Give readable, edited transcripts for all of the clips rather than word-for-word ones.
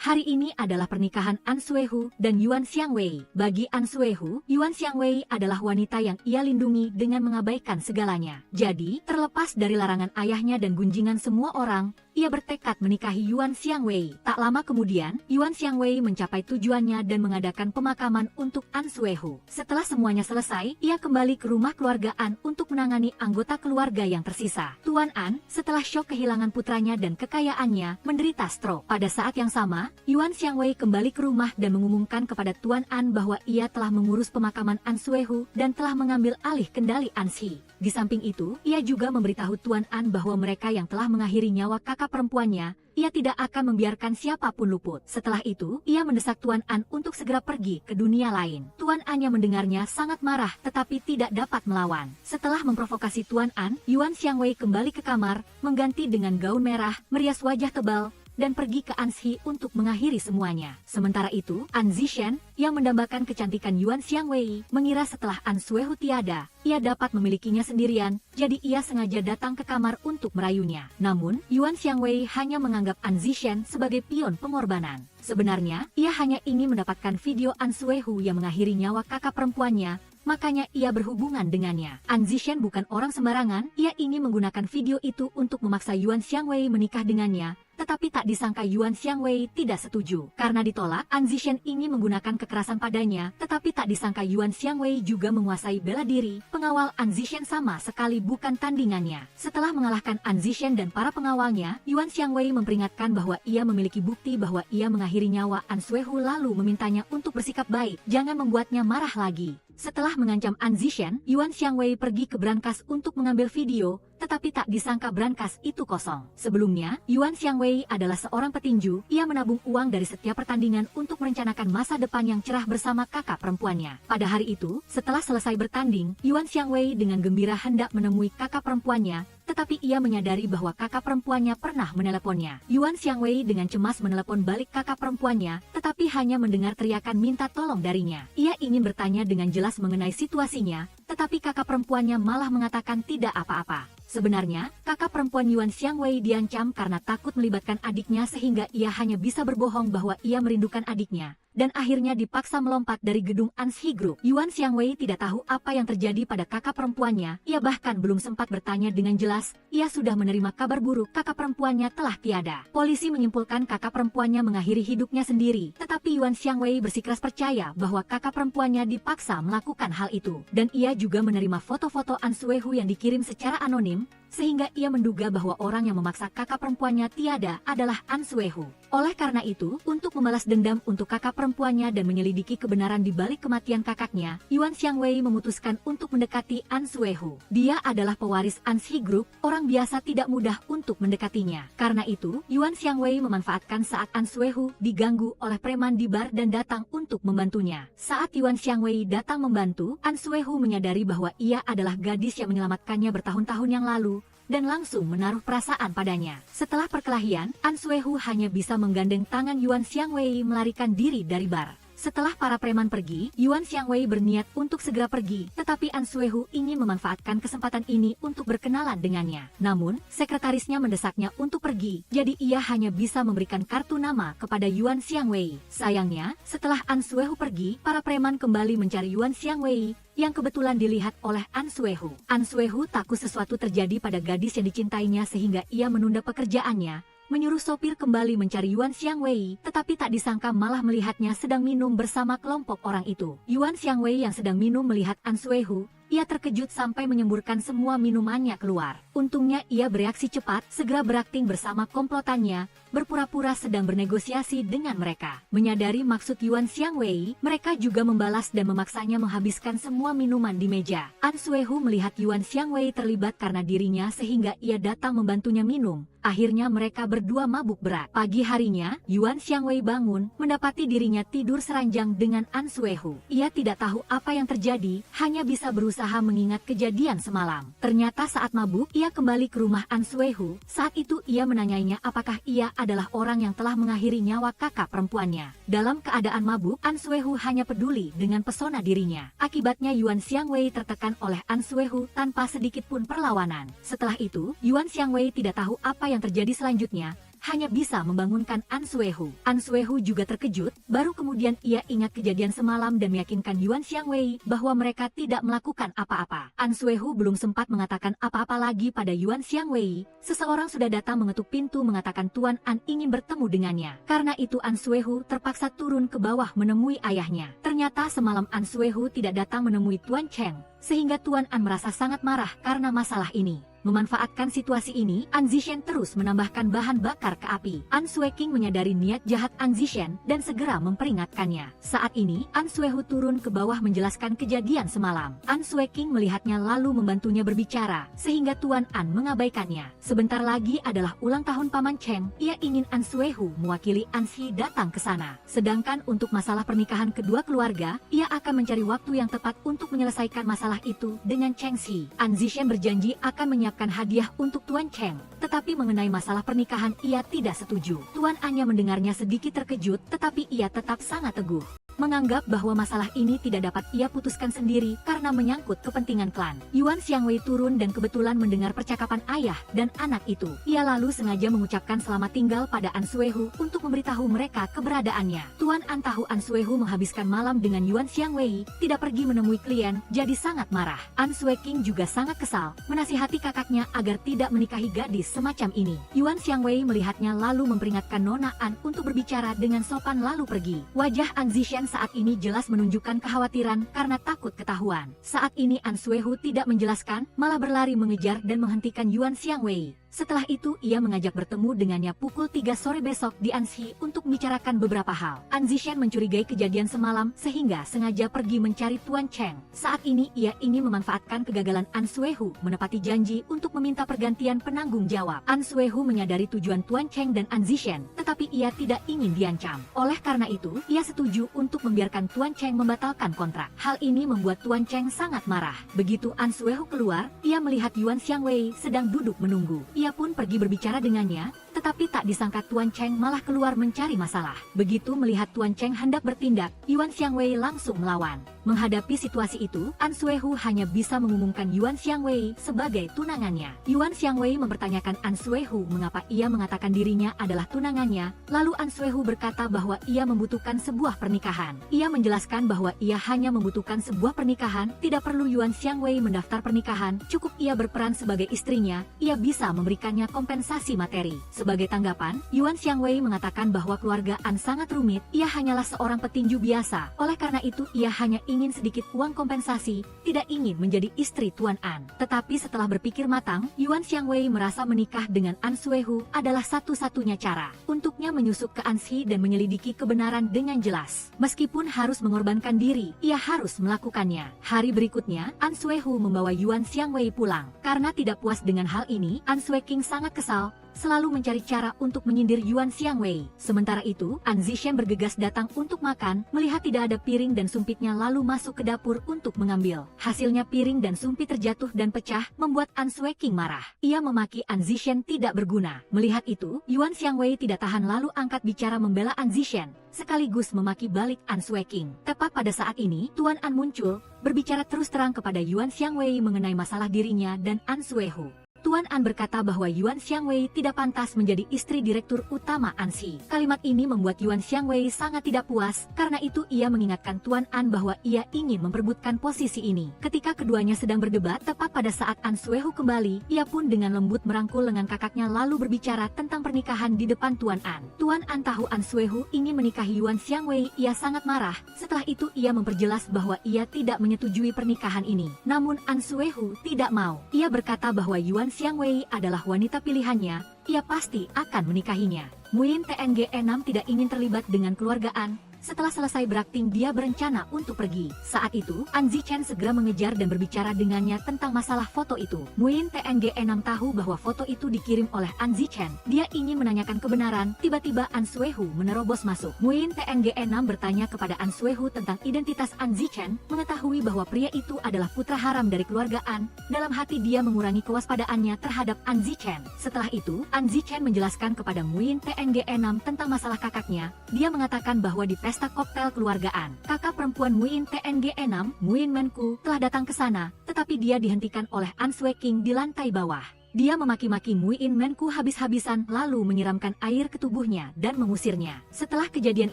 Hari ini adalah pernikahan An Suehu dan Yuan Xiangwei. Bagi An Suehu, Yuan Xiangwei adalah wanita yang ia lindungi dengan mengabaikan segalanya. Jadi, terlepas dari larangan ayahnya dan gunjingan semua orang, ia bertekad menikahi Yuan Xiangwei. Tak lama kemudian, Yuan Xiangwei mencapai tujuannya dan mengadakan pemakaman untuk An Suehu. Setelah semuanya selesai, ia kembali ke rumah keluarga An untuk menangani anggota keluarga yang tersisa. Tuan An, setelah syok kehilangan putranya dan kekayaannya, menderita stroke. Pada saat yang sama, Yuan Xiangwei kembali ke rumah dan mengumumkan kepada Tuan An bahwa ia telah mengurus pemakaman An Suehu dan telah mengambil alih kendali Anxi. Di samping itu, ia juga memberitahu Tuan An bahwa mereka yang telah mengakhiri nyawa kakak perempuannya, ia tidak akan membiarkan siapapun luput. Setelah itu, ia mendesak Tuan An untuk segera pergi ke dunia lain. Tuan An yang mendengarnya sangat marah tetapi tidak dapat melawan. Setelah memprovokasi Tuan An, Yuan Xiangwei kembali ke kamar, mengganti dengan gaun merah, merias wajah tebal, dan pergi ke Anxi untuk mengakhiri semuanya. Sementara itu, An Zishen, yang mendambakan kecantikan Yuan Xiangwei, mengira setelah An Suehu tiada, ia dapat memilikinya sendirian, jadi ia sengaja datang ke kamar untuk merayunya. Namun, Yuan Xiangwei hanya menganggap An Zishen sebagai pion pengorbanan. Sebenarnya, ia hanya ingin mendapatkan video An Suehu yang mengakhiri nyawa kakak perempuannya, makanya ia berhubungan dengannya. An Zishen bukan orang sembarangan, ia ingin menggunakan video itu untuk memaksa Yuan Xiangwei menikah dengannya, tetapi tak disangka Yuan Xiangwei tidak setuju. Karena ditolak, An Zishen ingin menggunakan kekerasan padanya, tetapi tak disangka Yuan Xiangwei juga menguasai bela diri. Pengawal An Zishen sama sekali bukan tandingannya. Setelah mengalahkan An Zishen dan para pengawalnya, Yuan Xiangwei memperingatkan bahwa ia memiliki bukti bahwa ia mengakhiri nyawa An Suehu lalu memintanya untuk bersikap baik, jangan membuatnya marah lagi. Setelah mengancam An Zishen, Yuan Xiangwei pergi ke brankas untuk mengambil video, tetapi tak disangka brankas itu kosong. Sebelumnya, Yuan Xiangwei adalah seorang petinju, ia menabung uang dari setiap pertandingan untuk merencanakan masa depan yang cerah bersama kakak perempuannya. Pada hari itu, setelah selesai bertanding, Yuan Xiangwei dengan gembira hendak menemui kakak perempuannya, tetapi ia menyadari bahwa kakak perempuannya pernah meneleponnya. Yuan Xiangwei dengan cemas menelepon balik kakak perempuannya, tetapi hanya mendengar teriakan minta tolong darinya. Ia ingin bertanya dengan jelas mengenai situasinya, tetapi kakak perempuannya malah mengatakan tidak apa-apa. Sebenarnya, kakak perempuan Yuan Xiangwei diancam karena takut melibatkan adiknya sehingga ia hanya bisa berbohong bahwa ia merindukan adiknya, dan akhirnya dipaksa melompat dari gedung Anxi Group. Yuan Xiangwei tidak tahu apa yang terjadi pada kakak perempuannya, ia bahkan belum sempat bertanya dengan jelas, ia sudah menerima kabar buruk kakak perempuannya telah tiada. Polisi menyimpulkan kakak perempuannya mengakhiri hidupnya sendiri, tetapi Yuan Xiangwei bersikeras percaya bahwa kakak perempuannya dipaksa melakukan hal itu, dan ia juga menerima foto-foto An Suehu yang dikirim secara anonim, sehingga ia menduga bahwa orang yang memaksa kakak perempuannya tiada adalah An Suehu. Oleh karena itu, untuk membalas dendam untuk kakak perempuannya dan menyelidiki kebenaran di balik kematian kakaknya, Yuan Xiangwei memutuskan untuk mendekati An Suehu. Dia adalah pewaris Anxi Group, orang biasa tidak mudah untuk mendekatinya. Karena itu, Yuan Xiangwei memanfaatkan saat An Suehu diganggu oleh preman di bar dan datang untuk membantunya. Saat Yuan Xiangwei datang membantu, An Suehu menyadari bahwa ia adalah gadis yang menyelamatkannya bertahun-tahun yang lalu, dan langsung menaruh perasaan padanya. Setelah perkelahian, An Suehu hanya bisa menggandeng tangan Yuan Xiangwei melarikan diri dari bar. Setelah para preman pergi, Yuan Xiangwei berniat untuk segera pergi, tetapi An Suehu ingin memanfaatkan kesempatan ini untuk berkenalan dengannya. Namun, sekretarisnya mendesaknya untuk pergi, jadi ia hanya bisa memberikan kartu nama kepada Yuan Xiangwei. Sayangnya, setelah An Suehu pergi, para preman kembali mencari Yuan Xiangwei, yang kebetulan dilihat oleh An Suehu. An Suehu takut sesuatu terjadi pada gadis yang dicintainya sehingga ia menunda pekerjaannya, menyuruh sopir kembali mencari Yuan Xiangwei, tetapi tak disangka malah melihatnya sedang minum bersama kelompok orang itu. Yuan Xiangwei yang sedang minum melihat An Suehu, ia terkejut sampai menyemburkan semua minumannya keluar. Untungnya ia bereaksi cepat, segera berakting bersama komplotannya, berpura-pura sedang bernegosiasi dengan mereka. Menyadari maksud Yuan Xiangwei, mereka juga membalas dan memaksanya menghabiskan semua minuman di meja. An Suehu melihat Yuan Xiangwei terlibat karena dirinya sehingga ia datang membantunya minum. Akhirnya mereka berdua mabuk berat. Pagi harinya, Yuan Xiangwei bangun, mendapati dirinya tidur seranjang dengan An Suehu. Ia tidak tahu apa yang terjadi, hanya bisa berusaha mengingat kejadian semalam. Ternyata saat mabuk, ia kembali ke rumah An Suehu. Saat itu ia menanyainya apakah ia adalah orang yang telah mengakhiri nyawa kakak perempuannya. Dalam keadaan mabuk, An Suehu hanya peduli dengan pesona dirinya. Akibatnya Yuan Xiangwei tertekan oleh An Suehu tanpa sedikit pun perlawanan. Setelah itu, Yuan Xiangwei tidak tahu apa yang terjadi selanjutnya, hanya bisa membangunkan An Suehu. An Suehu juga terkejut, baru kemudian ia ingat kejadian semalam dan meyakinkan Yuan Xiangwei bahwa mereka tidak melakukan apa-apa. An Suehu belum sempat mengatakan apa-apa lagi pada Yuan Xiangwei, seseorang sudah datang mengetuk pintu mengatakan Tuan An ingin bertemu dengannya. Karena itu An Suehu terpaksa turun ke bawah menemui ayahnya. Ternyata semalam An Suehu tidak datang menemui Tuan Cheng, sehingga Tuan An merasa sangat marah karena masalah ini. Memanfaatkan situasi ini, An Zishen terus menambahkan bahan bakar ke api. An Sueking menyadari niat jahat An Zishen dan segera memperingatkannya. Saat ini, An Suehu turun ke bawah menjelaskan kejadian semalam. An Sueking melihatnya lalu membantunya berbicara, sehingga Tuan An mengabaikannya. Sebentar lagi adalah ulang tahun Paman Cheng, ia ingin An Suehu mewakili An Xi datang ke sana. Sedangkan untuk masalah pernikahan kedua keluarga, ia akan mencari waktu yang tepat untuk menyelesaikan masalah itu dengan Cheng Xi. An Zishen berjanji akan menyiapkan hadiah untuk Tuan Cheng, tetapi mengenai masalah pernikahan ia tidak setuju. Tuan Anya mendengarnya sedikit terkejut, tetapi ia tetap sangat teguh, menganggap bahwa masalah ini tidak dapat ia putuskan sendiri karena menyangkut kepentingan klan. Yuan Xiangwei turun dan kebetulan mendengar percakapan ayah dan anak itu. Ia lalu sengaja mengucapkan selamat tinggal pada An Suehu untuk memberitahu mereka keberadaannya. Tuan An tahu An Suehu menghabiskan malam dengan Yuan Xiangwei, tidak pergi menemui klien, jadi sangat marah. An Sueking juga sangat kesal, menasihati kakaknya agar tidak menikahi gadis semacam ini. Yuan Xiangwei melihatnya lalu memperingatkan Nona An untuk berbicara dengan sopan lalu pergi. Wajah An Zishen saat ini jelas menunjukkan kekhawatiran karena takut ketahuan. Saat ini An Suehu tidak menjelaskan, malah berlari mengejar dan menghentikan Yuan Xiangwei. Setelah itu ia mengajak bertemu dengannya pukul 3 sore besok di Anxi untuk membicarakan beberapa hal. An Zishen mencurigai kejadian semalam sehingga sengaja pergi mencari Tuan Cheng. Saat ini ia ingin memanfaatkan kegagalan An Suehu menepati janji untuk meminta pergantian penanggung jawab. An Suehu menyadari tujuan Tuan Cheng dan An Zishen, tetapi ia tidak ingin diancam. Oleh karena itu, ia setuju untuk membiarkan Tuan Cheng membatalkan kontrak. Hal ini membuat Tuan Cheng sangat marah. Begitu An Suehu keluar, ia melihat Yuan Xiangwei sedang duduk menunggu. Ia pun pergi berbicara dengannya, tetapi tak disangka Tuan Cheng malah keluar mencari masalah. Begitu melihat Tuan Cheng hendak bertindak, Yuan Xiangwei langsung melawan. Menghadapi situasi itu, An Suehu hanya bisa mengumumkan Yuan Xiangwei sebagai tunangannya. Yuan Xiangwei mempertanyakan An Suehu mengapa ia mengatakan dirinya adalah tunangannya, lalu An Suehu berkata bahwa ia membutuhkan sebuah pernikahan. Ia menjelaskan bahwa ia hanya membutuhkan sebuah pernikahan, tidak perlu Yuan Xiangwei mendaftar pernikahan, cukup ia berperan sebagai istrinya, ia bisa memberikannya kompensasi materi. Sebagai tanggapan, Yuan Xiangwei mengatakan bahwa keluarga An sangat rumit, ia hanyalah seorang petinju biasa, oleh karena itu ia hanya ingin sedikit uang kompensasi, tidak ingin menjadi istri Tuan An. Tetapi setelah berpikir matang, Yuan Xiangwei merasa menikah dengan An Suehu adalah satu-satunya cara untuknya menyusup ke Anxi dan menyelidiki kebenaran dengan jelas. Meskipun harus mengorbankan diri, ia harus melakukannya. Hari berikutnya, An Suehu membawa Yuan Xiangwei pulang. Karena tidak puas dengan hal ini, An Sueking sangat kesal, selalu mencari cara untuk menyindir Yuan Xiangwei. Sementara itu, An Zishen bergegas datang untuk makan, melihat tidak ada piring dan sumpitnya lalu masuk ke dapur untuk mengambil. Hasilnya piring dan sumpit terjatuh dan pecah, membuat An Sueking marah. Ia memaki An Zishen tidak berguna. Melihat itu, Yuan Xiangwei tidak tahan lalu angkat bicara membela An Zishen, sekaligus memaki balik An Sueking. Tepat pada saat ini, Tuan An muncul, berbicara terus terang kepada Yuan Xiangwei mengenai masalah dirinya dan An Suehu. Tuan An berkata bahwa Yuan Xiangwei tidak pantas menjadi istri direktur utama Anxi. Kalimat ini membuat Yuan Xiangwei sangat tidak puas, karena itu ia mengingatkan Tuan An bahwa ia ingin memperebutkan posisi ini. Ketika keduanya sedang berdebat, tepat pada saat An Suehu kembali, ia pun dengan lembut merangkul lengan kakaknya lalu berbicara tentang pernikahan di depan Tuan An. Tuan An tahu An Suehu ingin menikahi Yuan Xiangwei, ia sangat marah. Setelah itu ia memperjelas bahwa ia tidak menyetujui pernikahan ini. Namun An Suehu tidak mau. Ia berkata bahwa Yuan Xiangwei adalah wanita pilihannya, ia pasti akan menikahinya. Muin TNG 6 tidak ingin terlibat dengan keluarga An. Setelah selesai berakting dia berencana untuk pergi. Saat itu, An Zishen segera mengejar dan berbicara dengannya tentang masalah foto itu. Muin TNG 6 tahu bahwa foto itu dikirim oleh An Zishen. Dia ingin menanyakan kebenaran, tiba-tiba An Suehu menerobos masuk. Muin TNG 6 bertanya kepada An Suehu tentang identitas An Zishen, mengetahui bahwa pria itu adalah putra haram dari keluarga An. Dalam hati dia mengurangi kewaspadaannya terhadap An Zishen. Setelah itu, An Zishen menjelaskan kepada Muin TNG 6 tentang masalah kakaknya. Dia mengatakan bahwa di pesta koktail keluargaan, kakak perempuan Muin TNG 6, Muin Menku, telah datang ke sana, tetapi dia dihentikan oleh An Sueking di lantai bawah. Dia memaki-maki Muin Menku habis-habisan lalu menyiramkan air ke tubuhnya dan mengusirnya. Setelah kejadian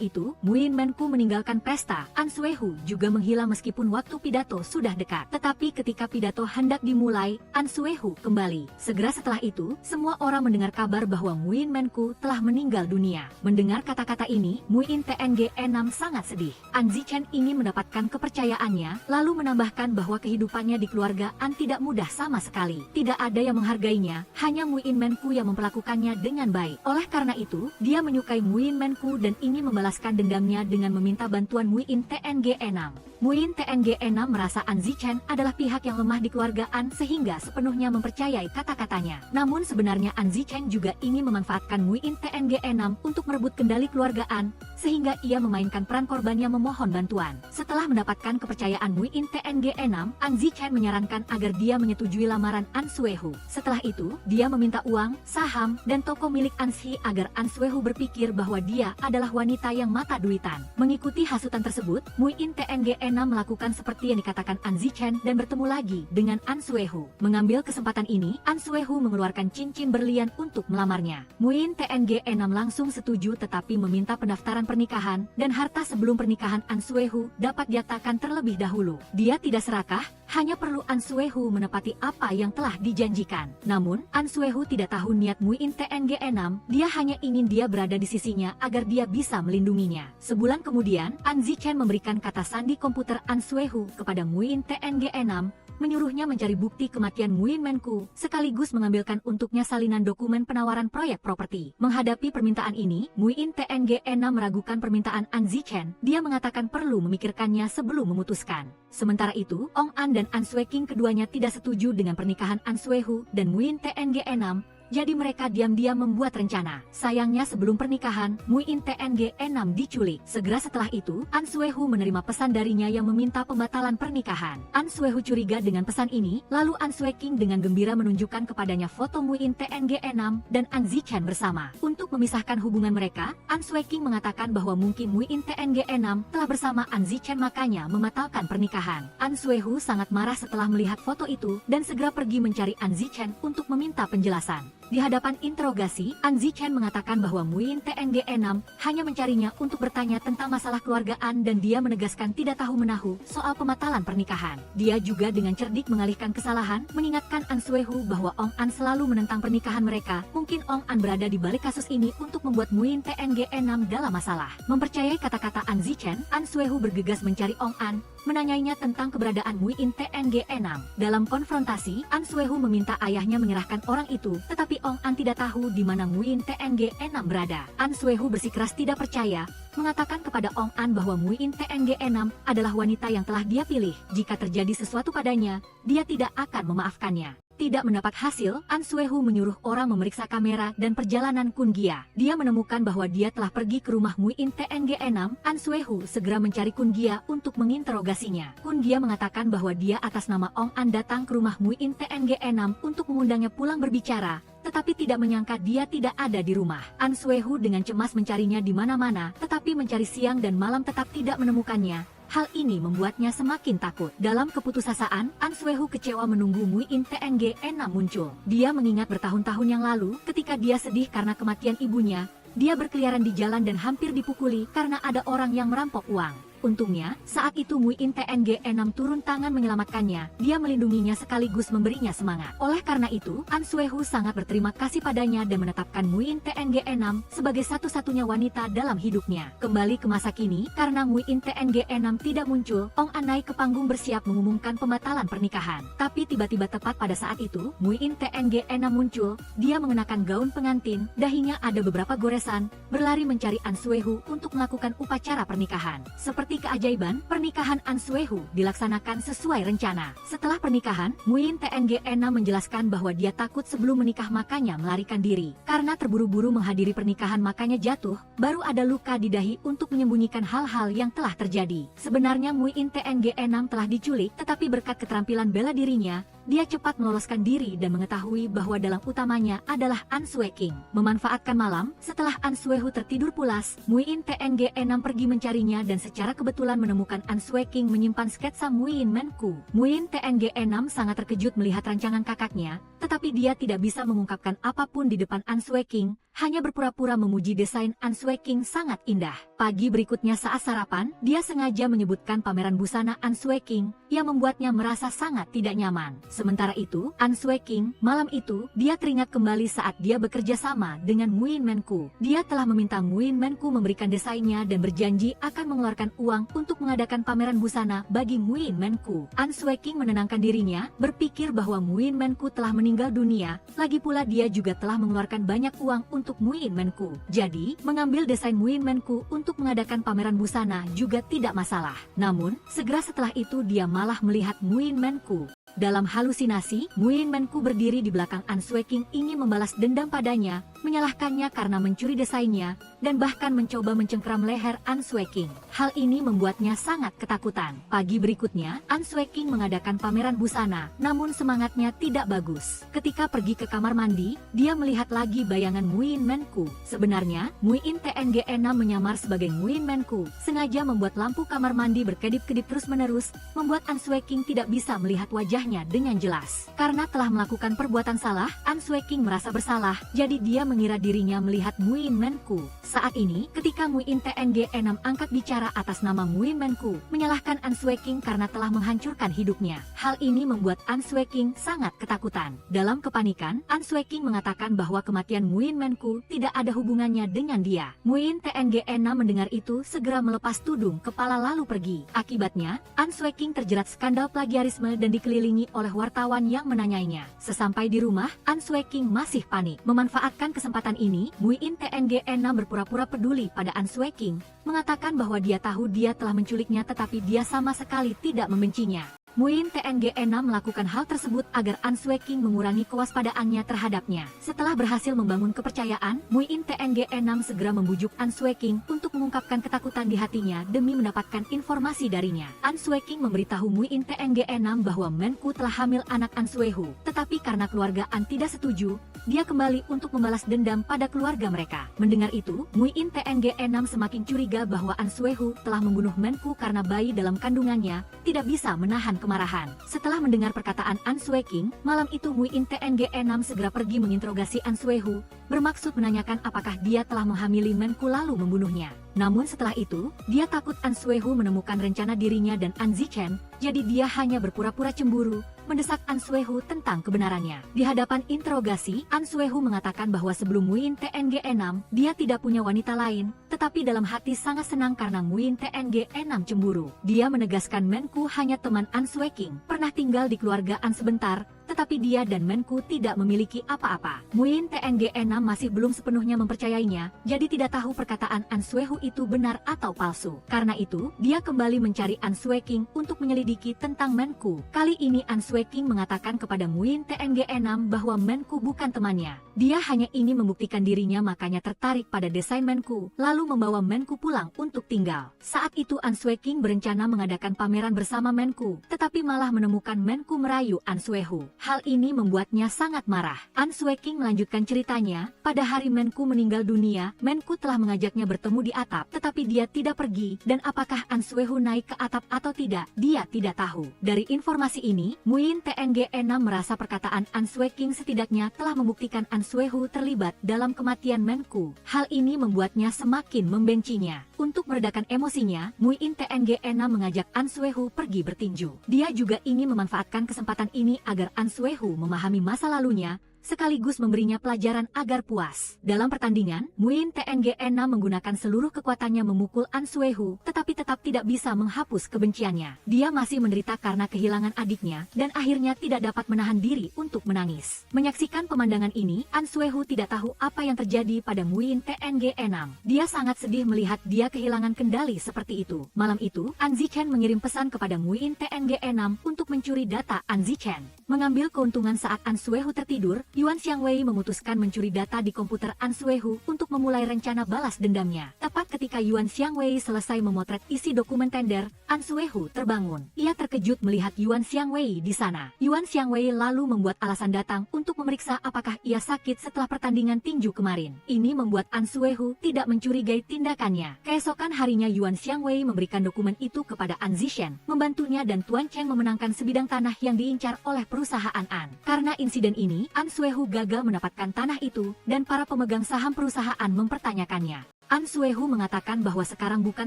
itu, Muin Menku meninggalkan pesta. An Suehu juga menghilang meskipun waktu pidato sudah dekat. Tetapi ketika pidato hendak dimulai, An Suehu kembali. Segera setelah itu, semua orang mendengar kabar bahwa Muin Menku telah meninggal dunia. Mendengar kata-kata ini, Muin TNG 6 sangat sedih. An Zichen ingin mendapatkan kepercayaannya, lalu menambahkan bahwa kehidupannya di keluarga An tidak mudah sama sekali. Tidak ada yang menghargainya, hanya Muin Menku yang memperlakukannya dengan baik. Oleh karena itu, dia menyukai Muin Menku dan ingin membalaskan dendamnya dengan meminta bantuan Muin TNG 6. Muin TNG 6 merasa An Zichen adalah pihak yang lemah di keluarga An sehingga sepenuhnya mempercayai kata-katanya. Namun sebenarnya An Zichen juga ingin memanfaatkan Muin TNG 6 untuk merebut kendali keluarga An, sehingga ia memainkan peran korbannya memohon bantuan. Setelah mendapatkan kepercayaan Muin TNG 6, An Zichen menyarankan agar dia menyetujui lamaran An Suehu. Setelah itu, dia meminta uang, saham, dan toko milik An Shi agar An Suehu berpikir bahwa dia adalah wanita yang mata duitan. Mengikuti hasutan tersebut, Muin TNG 6 melakukan seperti yang dikatakan An Zichen dan bertemu lagi dengan An Suehu. Mengambil kesempatan ini, An Suehu mengeluarkan cincin berlian untuk melamarnya. Muin TNG 6 langsung setuju tetapi meminta pendaftaran pernikahan dan harta sebelum pernikahan An Suehu dapat dinyatakan terlebih dahulu. Dia tidak serakah, hanya perlu An Suehu menepati apa yang telah dijanjikan. Namun, An Suehu tidak tahu niat Muin TNG 6, dia hanya ingin dia berada di sisinya agar dia bisa melindunginya. Sebulan kemudian, An Zichen memberikan kata sandi komputer An Suehu kepada Muin TNG 6, menyuruhnya mencari bukti kematian Muin Menku, sekaligus mengambilkan untuknya salinan dokumen penawaran proyek properti. Menghadapi permintaan ini, Muin TNG 6 meragukan permintaan An Zichen, dia mengatakan perlu memikirkannya sebelum memutuskan. Sementara itu, Ong An dan An Sueking keduanya tidak setuju dengan pernikahan An Suehu dan Muin TNG 6, jadi mereka diam-diam membuat rencana. Sayangnya sebelum pernikahan, Muin TNG 6 diculik. Segera setelah itu, An Suehu menerima pesan darinya yang meminta pembatalan pernikahan. An Suehu curiga dengan pesan ini, lalu An Sueking dengan gembira menunjukkan kepadanya foto Muin TNG 6 dan An Zichen bersama. Untuk memisahkan hubungan mereka, An Sueking mengatakan bahwa mungkin Muin TNG 6 telah bersama An Zichen makanya membatalkan pernikahan. An Suehu sangat marah setelah melihat foto itu dan segera pergi mencari An Zichen untuk meminta penjelasan. Di hadapan interogasi, An Zichen mengatakan bahwa Muin TNG 6 hanya mencarinya untuk bertanya tentang masalah keluargaan dan dia menegaskan tidak tahu-menahu soal pembatalan pernikahan. Dia juga dengan cerdik mengalihkan kesalahan, mengingatkan An Suehu bahwa Ong An selalu menentang pernikahan mereka. Mungkin Ong An berada di balik kasus ini untuk membuat Muin TNG 6 dalam masalah. Mempercayai kata-kata An Zichen, An Suehu bergegas mencari Ong An, menanyainya tentang keberadaan Muin TNG 6. Dalam konfrontasi, An Suehu meminta ayahnya menyerahkan orang itu, tetapi Ong An tidak tahu di mana Muin TNG 6 berada. An Suehu bersikeras tidak percaya, mengatakan kepada Ong An bahwa Muin TNG 6 adalah wanita yang telah dia pilih. Jika terjadi sesuatu padanya, dia tidak akan memaafkannya. Tidak mendapat hasil, An Suehu menyuruh orang memeriksa kamera dan perjalanan Kun Gia. Dia menemukan bahwa dia telah pergi ke rumah Muin TNG 6. An Suehu segera mencari Kun Gia untuk menginterogasinya. Kun Gia mengatakan bahwa dia atas nama Ong An datang ke rumah Muin TNG 6 untuk mengundangnya pulang berbicara, tetapi tidak menyangka dia tidak ada di rumah. An Suehu dengan cemas mencarinya di mana-mana, tetapi mencari siang dan malam tetap tidak menemukannya. Hal ini membuatnya semakin takut. Dalam keputusasaan, An Suehu kecewa menunggu Muin TNG 6 muncul. Dia mengingat bertahun-tahun yang lalu, ketika dia sedih karena kematian ibunya, dia berkeliaran di jalan dan hampir dipukuli karena ada orang yang merampok uang. Untungnya, saat itu Muin TNG 6 turun tangan menyelamatkannya. Dia melindunginya sekaligus memberinya semangat. Oleh karena itu, An Suehu sangat berterima kasih padanya dan menetapkan Muin TNG 6 sebagai satu-satunya wanita dalam hidupnya. Kembali ke masa kini, karena Muin TNG 6 tidak muncul, Ong An naik ke panggung bersiap mengumumkan pembatalan pernikahan. Tapi tiba-tiba tepat pada saat itu, Muin TNG 6 muncul. Dia mengenakan gaun pengantin, dahinya ada beberapa goresan, berlari mencari An Suehu untuk melakukan upacara pernikahan. Seperti keajaiban, pernikahan An Suehu dilaksanakan sesuai rencana. Setelah pernikahan, Muin TNG 6 menjelaskan bahwa dia takut sebelum menikah makanya melarikan diri. Karena terburu-buru menghadiri pernikahan makanya jatuh, baru ada luka di dahi untuk menyembunyikan hal-hal yang telah terjadi. Sebenarnya Muin TNG 6 telah diculik, tetapi berkat keterampilan bela dirinya, dia cepat meloloskan diri dan mengetahui bahwa dalang utamanya adalah An Sueking. Memanfaatkan malam, setelah An Suehu tertidur pulas, Muin TNG 6 pergi mencarinya dan secara kebetulan menemukan An Sueking menyimpan sketsa Muin Menku. Muin TNG 6 sangat terkejut melihat rancangan kakaknya, tetapi dia tidak bisa mengungkapkan apapun di depan An Sui King, hanya berpura-pura memuji desain An Sui King sangat indah. Pagi berikutnya saat sarapan, dia sengaja menyebutkan pameran busana An Sui King, yang membuatnya merasa sangat tidak nyaman. Sementara itu, An Sui King, malam itu, dia teringat kembali saat dia bekerja sama dengan Nguyen Menku. Dia telah meminta Nguyen Menku memberikan desainnya dan berjanji akan mengeluarkan uang untuk mengadakan pameran busana bagi Nguyen Menku. An Sui King menenangkan dirinya, berpikir bahwa Nguyen Menku telah meninggal dunia, lagi pula dia juga telah mengeluarkan banyak uang untuk Nguyen Menku. Jadi, mengambil desain Nguyen Menku untuk mengadakan pameran busana juga tidak masalah. Namun, segera setelah itu dia malah melihat Nguyen Menku. Dalam halusinasi, Nguyen Menku berdiri di belakang An Sui King ingin membalas dendam padanya, menyalahkannya karena mencuri desainnya, dan bahkan mencoba mencengkram leher An Sui King. Hal ini membuatnya sangat ketakutan. Pagi berikutnya, An Sui King mengadakan pameran busana, namun semangatnya tidak bagus. Ketika pergi ke kamar mandi, dia melihat lagi bayangan Nguyen Menku. Sebenarnya, Nguyen TNG6 menyamar sebagai Nguyen Menku, sengaja membuat lampu kamar mandi berkedip-kedip terus-menerus, membuat An Sui King tidak bisa melihat wajahnya dengan jelas. Karena telah melakukan perbuatan salah, An Sui King merasa bersalah, jadi dia mengira dirinya melihat Nguyen Menku. Saat ini, ketika Nguyen TNG6 angkat bicara atas nama Nguyen Menku, menyalahkan An Sui King karena telah menghancurkan hidupnya. Hal ini membuat An Sui King sangat ketakutan. Dalam kepanikan, An Sui King mengatakan bahwa kematian Nguyen Menku tidak ada hubungannya dengan dia. Nguyen TNG6 mendengar itu segera melepas tudung kepala lalu pergi. Akibatnya, An Sui King terjerat skandal plagiarisme dan dikelilingi oleh wartawan yang menanyainya. Sesampai di rumah, An Sui King masih panik. Memanfaatkan kesempatan ini, Nguyen TNG6 berpura-pura peduli pada An Sui King, mengatakan bahwa dia tahu dia telah menculiknya tetapi dia sama sekali tidak membencinya. Nguyen TNG6 melakukan hal tersebut agar An Sui King mengurangi kewaspadaannya terhadapnya. Setelah berhasil membangun kepercayaan, Nguyen TNG6 segera membujuk An Sui King untuk mengungkapkan ketakutan di hatinya demi mendapatkan informasi darinya. An Sui King memberitahu Nguyen TNG6 bahwa Menku telah hamil anak An Sui Hu, tetapi karena keluarga An tidak setuju, dia kembali untuk membalas dendam pada keluarga mereka. Mendengar itu, Nguyen TNG6 semakin curiga bahwa An Sui Hu telah membunuh Menku karena bayi dalam kandungannya tidak bisa menahan kemarahan. Setelah mendengar perkataan An Sui King, malam itu Nguyen TNG6 segera pergi menginterogasi An Sui Hu, bermaksud menanyakan apakah dia telah menghamili Menku lalu membunuhnya. Namun setelah itu, dia takut An Sui Hu menemukan rencana dirinya dan An Zichen, jadi dia hanya berpura-pura cemburu, mendesak An Sui Hu tentang kebenarannya. Di hadapan interogasi, An Sui Hu mengatakan bahwa sebelum Nguyen TNG6, dia tidak punya wanita lain, tetapi dalam hati sangat senang karena Nguyen TNG6 cemburu. Dia menegaskan Menku hanya teman An Sui King, pernah tinggal di keluarga An sebentar, tetapi dia dan Menku tidak memiliki apa-apa. Nguyen TNG6 masih belum sepenuhnya mempercayainya, jadi tidak tahu perkataan An Sui Hu itu benar atau palsu. Karena itu, dia kembali mencari An Sui King untuk menyelidiki tentang Menku. Kali ini An Sui King mengatakan kepada Nguyen TNG6 bahwa Menku bukan temannya. Dia hanya ingin membuktikan dirinya, makanya tertarik pada desain Menku, lalu membawa Menku pulang untuk tinggal. Saat itu An Sui King berencana mengadakan pameran bersama Menku, tetapi malah menemukan Menku merayu An Sui Hu. Hal ini membuatnya sangat marah. An Sui King melanjutkan ceritanya, pada hari Menku meninggal dunia, Menku telah mengajaknya bertemu di atap, tetapi dia tidak pergi, dan apakah An Sui Hu naik ke atap atau tidak, dia tidak tahu. Dari informasi ini, Nguyen TNG6 merasa perkataan An Sui King setidaknya telah membuktikan An Sui Hu terlibat dalam kematian Menku. Hal ini membuatnya semakin membencinya. Untuk meredakan emosinya, Nguyen TNG6 mengajak An Sui Hu pergi bertinju. Dia juga ingin memanfaatkan kesempatan ini agar An Sui Hu memahami masa lalunya, sekaligus memberinya pelajaran agar puas. Dalam pertandingan, Nguyen TNG6 menggunakan seluruh kekuatannya memukul An Sui Hu, tetapi tetap tidak bisa menghapus kebenciannya. Dia masih menderita karena kehilangan adiknya, dan akhirnya tidak dapat menahan diri untuk menangis. Menyaksikan pemandangan ini, An Sui Hu tidak tahu apa yang terjadi pada Nguyen TNG6. Dia sangat sedih melihat dia kehilangan kendali seperti itu. Malam itu, An Zichen mengirim pesan kepada Nguyen TNG6 untuk mencuri data An Zichen. Mengambil keuntungan saat An Sui Hu tertidur, Yuan Xiangwei memutuskan mencuri data di komputer An Suehu untuk memulai rencana balas dendamnya. Tepat ketika Yuan Xiangwei selesai memotret isi dokumen tender, An Suehu terbangun. Ia terkejut melihat Yuan Xiangwei di sana. Yuan Xiangwei lalu membuat alasan datang untuk memeriksa apakah ia sakit setelah pertandingan tinju kemarin. Ini membuat An Suehu tidak mencurigai tindakannya. Keesokan harinya Yuan Xiangwei memberikan dokumen itu kepada An Zishen, membantunya dan Tuan Cheng memenangkan sebidang tanah yang diincar oleh perusahaan An. Karena insiden ini, An Suehu gagal mendapatkan tanah itu dan para pemegang saham perusahaan mempertanyakannya. An Suehu mengatakan bahwa sekarang bukan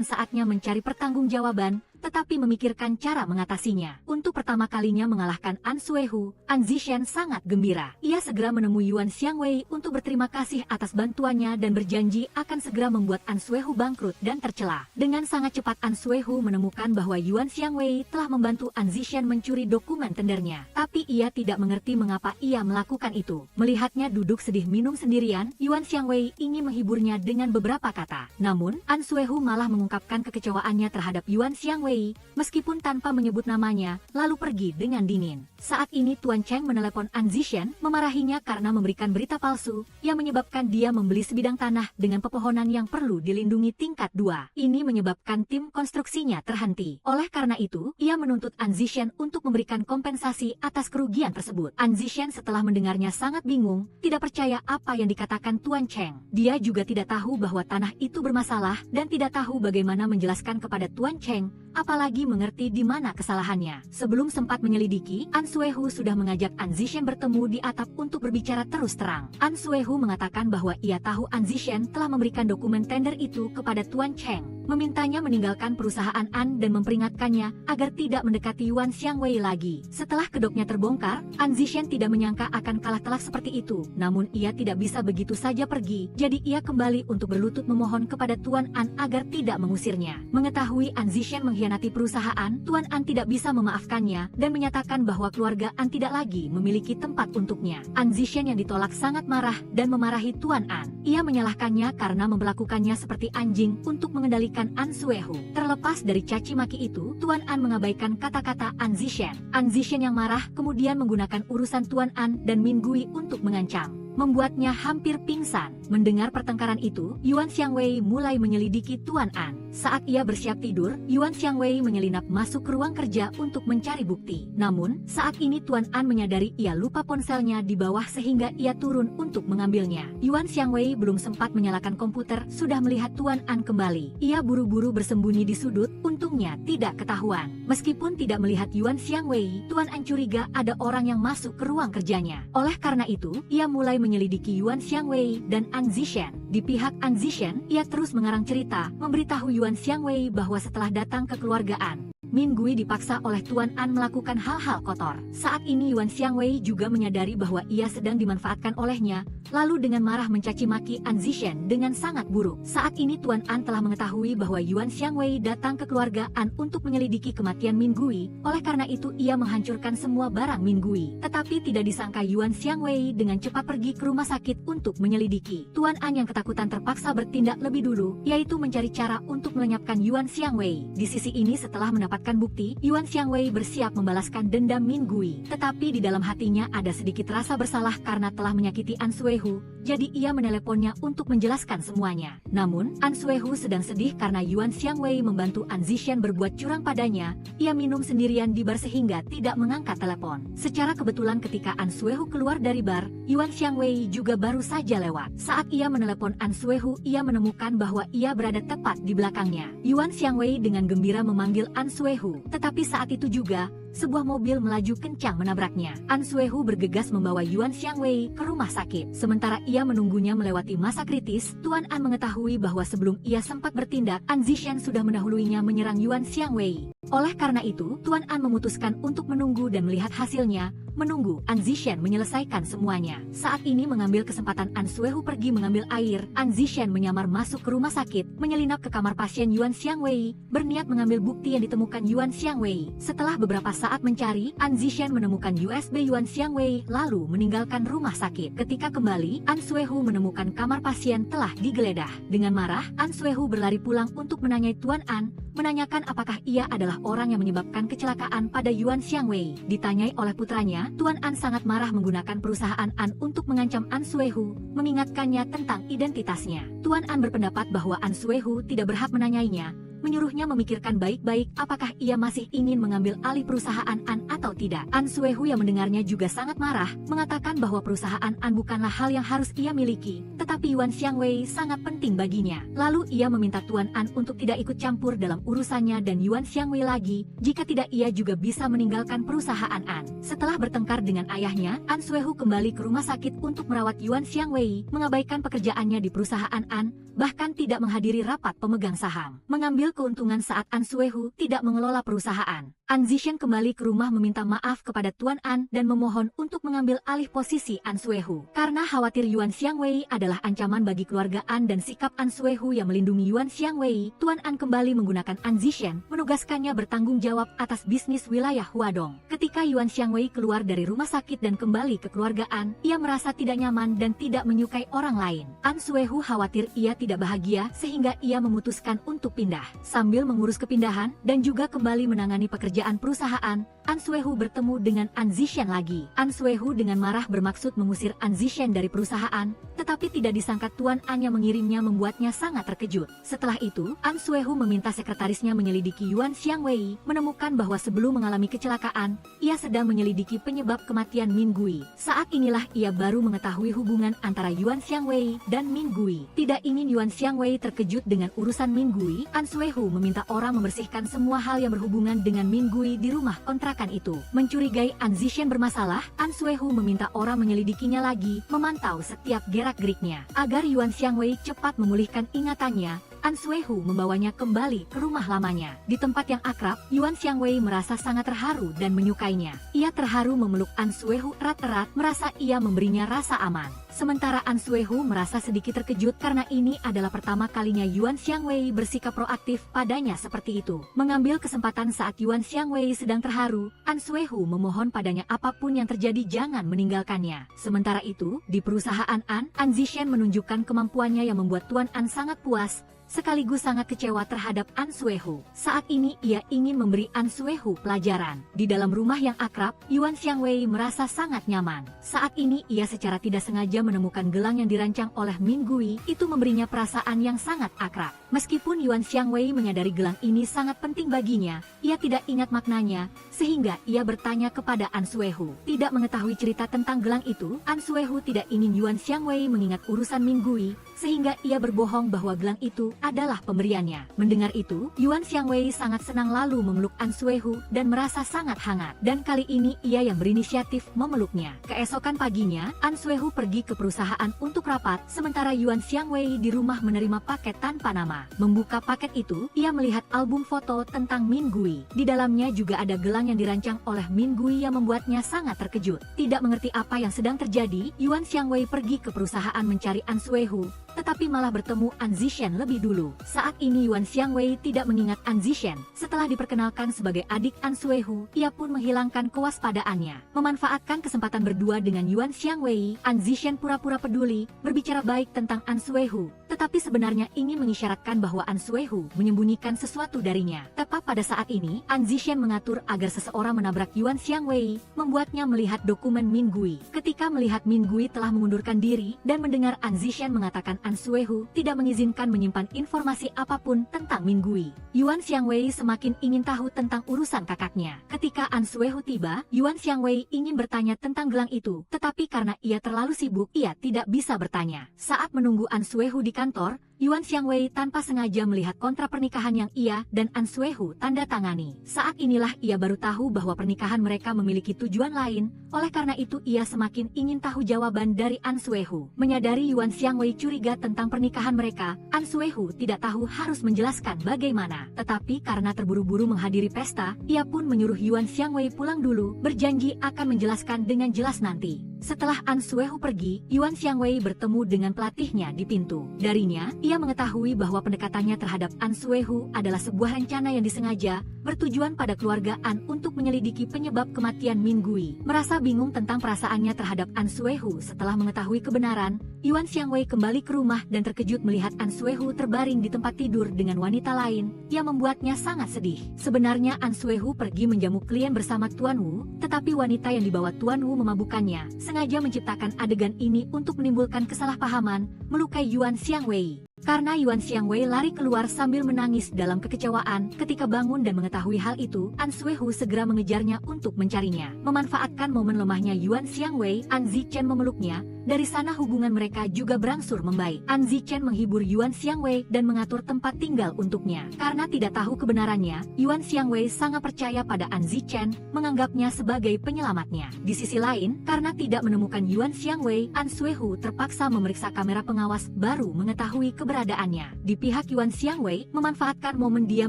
saatnya mencari pertanggungjawaban, tetapi memikirkan cara mengatasinya. Untuk pertama kalinya mengalahkan An Suehu, An Zishen sangat gembira. Ia segera menemui Yuan Xiangwei untuk berterima kasih atas bantuannya dan berjanji akan segera membuat An Suehu bangkrut dan tercela. Dengan sangat cepat An Suehu menemukan bahwa Yuan Xiangwei telah membantu An Zishen mencuri dokumen tendernya. Tapi ia tidak mengerti mengapa ia melakukan itu. Melihatnya duduk sedih minum sendirian, Yuan Xiangwei ingin menghiburnya dengan beberapa kata. Namun, An Suehu malah mengungkapkan kekecewaannya terhadap Yuan Xiangwei meskipun tanpa menyebut namanya, lalu pergi dengan dingin. Saat ini Tuan Cheng menelepon An Zishen, memarahinya karena memberikan berita palsu yang menyebabkan dia membeli sebidang tanah dengan pepohonan yang perlu dilindungi tingkat 2. Ini menyebabkan tim konstruksinya terhenti. Oleh karena itu, ia menuntut An Zishen untuk memberikan kompensasi atas kerugian tersebut. An Zishen setelah mendengarnya sangat bingung, tidak percaya apa yang dikatakan Tuan Cheng. Dia juga tidak tahu bahwa tanah itu bermasalah dan tidak tahu bagaimana menjelaskan kepada Tuan Cheng, apalagi mengerti di mana kesalahannya. Sebelum sempat menyelidiki, An Suehu sudah mengajak An Zishen bertemu di atap untuk berbicara terus terang. An Suehu mengatakan bahwa ia tahu An Zishen telah memberikan dokumen tender itu kepada Tuan Cheng, memintanya meninggalkan perusahaan An dan memperingatkannya agar tidak mendekati Yuan Xiangwei lagi. Setelah kedoknya terbongkar, An Zishen tidak menyangka akan kalah telak seperti itu. Namun ia tidak bisa begitu saja pergi, jadi ia kembali untuk berlutut memohon kepada Tuan An agar tidak mengusirnya. Mengetahui An Zishen mengkhianati perusahaan, Tuan An tidak bisa memaafkannya dan menyatakan bahwa keluarga An tidak lagi memiliki tempat untuknya. An Zishen yang ditolak sangat marah dan memarahi Tuan An. Ia menyalahkannya karena memperlakukannya seperti anjing untuk mengendalikan An Suehu. Terlepas dari caci maki itu, Tuan An mengabaikan kata-kata An Zishen. An Zishen yang marah kemudian menggunakan urusan Tuan An dan Min Gui untuk mengancam, membuatnya hampir pingsan. Mendengar pertengkaran itu, Yuan Xiangwei mulai menyelidiki Tuan An. Saat ia bersiap tidur, Yuan Xiangwei menyelinap masuk ke ruang kerja untuk mencari bukti. Namun, saat ini Tuan An menyadari ia lupa ponselnya di bawah sehingga ia turun untuk mengambilnya. Yuan Xiangwei belum sempat menyalakan komputer, sudah melihat Tuan An kembali. Ia buru-buru bersembunyi di sudut, untungnya tidak ketahuan. Meskipun tidak melihat Yuan Xiangwei, Tuan An curiga ada orang yang masuk ke ruang kerjanya. Oleh karena itu, ia mulai menyelidiki Yuan Xiangwei dan An Zishen. Di pihak An Zishen, ia terus mengarang cerita, memberitahu Yuan Xiangwei bahwa setelah datang ke keluargaan, Min Gui dipaksa oleh Tuan An melakukan hal-hal kotor. Saat ini Yuan Xiangwei juga menyadari bahwa ia sedang dimanfaatkan olehnya, lalu dengan marah mencaci maki An Zishen dengan sangat buruk. Saat ini Tuan An telah mengetahui bahwa Yuan Xiangwei datang ke keluarga An untuk menyelidiki kematian Min Gui, oleh karena itu ia menghancurkan semua barang Min Gui. Tetapi tidak disangka Yuan Xiangwei dengan cepat pergi ke rumah sakit untuk menyelidiki. Tuan An yang ketakutan terpaksa bertindak lebih dulu, yaitu mencari cara untuk melenyapkan Yuan Xiangwei. Di sisi ini setelah mendapatkan bukti, Yuan Xiangwei bersiap membalaskan dendam Min Gui. Tetapi di dalam hatinya ada sedikit rasa bersalah karena telah menyakiti An Suehu, jadi ia meneleponnya untuk menjelaskan semuanya. Namun, An Suehu sedang sedih karena Yuan Xiangwei membantu An Zishen berbuat curang padanya. Ia minum sendirian di bar sehingga tidak mengangkat telepon. Secara kebetulan ketika An Suehu keluar dari bar, Yuan Xiangwei juga baru saja lewat. Saat ia menelepon An Suehu, ia menemukan bahwa ia berada tepat di belakangnya. Yuan Xiangwei dengan gembira memanggil An Suehu, tetapi saat itu juga, sebuah mobil melaju kencang menabraknya. An Suehu bergegas membawa Yuan Xiangwei ke rumah sakit. Sementara ia menunggunya melewati masa kritis, Tuan An mengetahui bahwa sebelum ia sempat bertindak, An Zishen sudah mendahuluinya menyerang Yuan Xiangwei. Oleh karena itu, Tuan An memutuskan untuk menunggu dan melihat hasilnya, menunggu An Zishen menyelesaikan semuanya. Saat ini mengambil kesempatan An Suehu pergi mengambil air, An Zishen menyamar masuk ke rumah sakit, menyelinap ke kamar pasien Yuan Xiangwei, berniat mengambil bukti yang ditemukan Yuan Xiangwei. Setelah beberapa saat mencari, An Zishen menemukan USB Yuan Xiangwei lalu meninggalkan rumah sakit. Ketika kembali, An Suehu menemukan kamar pasien telah digeledah. Dengan marah, An Suehu berlari pulang untuk menanyai Tuan An, menanyakan apakah ia adalah adalah orang yang menyebabkan kecelakaan pada Yuan Xiangwei. Ditanyai oleh putranya, Tuan An sangat marah menggunakan perusahaan An untuk mengancam An Suehu, mengingatkannya tentang identitasnya. Tuan An berpendapat bahwa An Suehu tidak berhak menanyainya, menyuruhnya memikirkan baik-baik apakah ia masih ingin mengambil alih perusahaan An atau tidak. An Suehu yang mendengarnya juga sangat marah, mengatakan bahwa perusahaan An bukanlah hal yang harus ia miliki, tetapi Yuan Xiangwei sangat penting baginya. Lalu ia meminta Tuan An untuk tidak ikut campur dalam urusannya dan Yuan Xiangwei lagi, jika tidak ia juga bisa meninggalkan perusahaan An. Setelah bertengkar dengan ayahnya, An Suehu kembali ke rumah sakit untuk merawat Yuan Xiangwei, mengabaikan pekerjaannya di perusahaan An, bahkan tidak menghadiri rapat pemegang saham. Mengambil keuntungan saat An Suehu tidak mengelola perusahaan. An Zishan kembali ke rumah meminta maaf kepada Tuan An dan memohon untuk mengambil alih posisi An Suehu. Karena khawatir Yuan Xiangwei adalah ancaman bagi keluarga An dan sikap An Suehu yang melindungi Yuan Xiangwei, Tuan An kembali menggunakan An Zishan, menugaskannya bertanggung jawab atas bisnis wilayah Huadong. Ketika Yuan Xiangwei keluar dari rumah sakit dan kembali ke keluarga An, ia merasa tidak nyaman dan tidak menyukai orang lain. An Suehu khawatir ia tidak bahagia sehingga ia memutuskan untuk pindah. Sambil mengurus kepindahan dan juga kembali menangani pekerjaan perusahaan, An Suehu bertemu dengan An Zishan lagi. An Suehu dengan marah bermaksud mengusir An Zishan dari perusahaan, tetapi tidak disangka Tuan An yang mengirimnya membuatnya sangat terkejut. Setelah itu, An Suehu meminta sekretarisnya menyelidiki Yuan Xiangwei, menemukan bahwa sebelum mengalami kecelakaan, ia sedang menyelidiki penyebab kematian Min Gui. Saat inilah ia baru mengetahui hubungan antara Yuan Xiangwei dan Min Gui. Tidak ingin Yuan Xiangwei terkejut dengan urusan Min Gui, An Suehu meminta orang membersihkan semua hal yang berhubungan dengan Min Gui di rumah kontrakan itu. Mencurigai An Zishan bermasalah, An Suehu meminta orang menyelidikinya lagi, memantau setiap gerak-geriknya. Agar Yuan Xiangwei cepat memulihkan ingatannya, An Suehu membawanya kembali ke rumah lamanya. Di tempat yang akrab, Yuan Xiangwei merasa sangat terharu dan menyukainya. Ia terharu memeluk An Suehu erat-erat, merasa ia memberinya rasa aman. Sementara An Suehu merasa sedikit terkejut karena ini adalah pertama kalinya Yuan Xiangwei bersikap proaktif padanya seperti itu. Mengambil kesempatan saat Yuan Xiangwei sedang terharu, An Suehu memohon padanya apapun yang terjadi jangan meninggalkannya. Sementara itu, di perusahaan An Zishan menunjukkan kemampuannya yang membuat Tuan An sangat puas, sekaligus sangat kecewa terhadap An Suehu. Saat ini ia ingin memberi An Suehu pelajaran. Di dalam rumah yang akrab, Yuan Xiangwei merasa sangat nyaman. Saat ini ia secara tidak sengaja menemukan gelang yang dirancang oleh Min Gui, itu memberinya perasaan yang sangat akrab. Meskipun Yuan Xiangwei menyadari gelang ini sangat penting baginya, ia tidak ingat maknanya, sehingga ia bertanya kepada An Suehu. Tidak mengetahui cerita tentang gelang itu, An Suehu tidak ingin Yuan Xiangwei mengingat urusan Min Gui, sehingga ia berbohong bahwa gelang itu adalah pemberiannya. Mendengar itu, Yuan Xiangwei sangat senang lalu memeluk An Suehu dan merasa sangat hangat. Dan kali ini ia yang berinisiatif memeluknya. Keesokan paginya, An Suehu pergi ke perusahaan untuk rapat, sementara Yuan Xiangwei di rumah menerima paket tanpa nama. Membuka paket itu, ia melihat album foto tentang Min Gui. Di dalamnya juga ada gelang yang dirancang oleh Min Gui yang membuatnya sangat terkejut. Tidak mengerti apa yang sedang terjadi, Yuan Xiangwei pergi ke perusahaan mencari An Suehu, tetapi malah bertemu An Zishan lebih dulu. Saat ini Yuan Xiangwei tidak mengingat An Zishan. Setelah diperkenalkan sebagai adik An Suehu, ia pun menghilangkan kewaspadaannya. Memanfaatkan kesempatan berdua dengan Yuan Xiangwei, An Zishan pura-pura peduli, berbicara baik tentang An Suehu, tetapi sebenarnya ingin mengisyaratkan bahwa An Suehu menyembunyikan sesuatu darinya. Tepat pada saat ini, An Zishan mengatur agar seseorang menabrak Yuan Xiangwei, membuatnya melihat dokumen Min Gui. Ketika melihat Min Gui telah mengundurkan diri dan mendengar An Zishan mengatakan An Suehu tidak mengizinkan menyimpan informasi apapun tentang Min Gui, Yuan Xiangwei semakin ingin tahu tentang urusan kakaknya. Ketika An Suehu tiba, Yuan Xiangwei ingin bertanya tentang gelang itu, tetapi karena ia terlalu sibuk, ia tidak bisa bertanya. Saat menunggu An Suehu di kantor, Yuan Xiangwei tanpa sengaja melihat kontrak pernikahan yang ia dan An Suehu tanda tangani. Saat inilah ia baru tahu bahwa pernikahan mereka memiliki tujuan lain, oleh karena itu ia semakin ingin tahu jawaban dari An Suehu. Menyadari Yuan Xiangwei curiga tentang pernikahan mereka, An Suehu tidak tahu harus menjelaskan bagaimana. Tetapi karena terburu-buru menghadiri pesta, ia pun menyuruh Yuan Xiangwei pulang dulu, berjanji akan menjelaskan dengan jelas nanti. Setelah An Suehu pergi, Yuan Xiangwei bertemu dengan pelatihnya di pintu. Darinya, ia mengetahui bahwa pendekatannya terhadap An Suehu adalah sebuah rencana yang disengaja, bertujuan pada keluarga An untuk menyelidiki penyebab kematian Min Gui. Merasa bingung tentang perasaannya terhadap An Suehu setelah mengetahui kebenaran, Yuan Xiangwei kembali ke rumah dan terkejut melihat An Suehu terbaring di tempat tidur dengan wanita lain, yang membuatnya sangat sedih. Sebenarnya An Suehu pergi menjamu klien bersama Tuan Wu, tetapi wanita yang dibawa Tuan Wu memabukkannya, sengaja menciptakan adegan ini untuk menimbulkan kesalahpahaman, melukai Yuan Xiangwei. Karena Yuan Xiangwei lari keluar sambil menangis dalam kekecewaan, ketika bangun dan mengetahui hal itu, An Suehu segera mengejarnya untuk mencarinya. Memanfaatkan momen lemahnya Yuan Xiangwei, An Zichen memeluknya. Dari sana hubungan mereka juga berangsur membaik. An Zichen menghibur Yuan Xiangwei dan mengatur tempat tinggal untuknya. Karena tidak tahu kebenarannya, Yuan Xiangwei sangat percaya pada An Zichen, menganggapnya sebagai penyelamatnya. Di sisi lain, karena tidak menemukan Yuan Xiangwei, An Suehu terpaksa memeriksa kamera pengawas baru mengetahui keberadaannya. Di pihak Yuan Xiangwei, memanfaatkan momen dia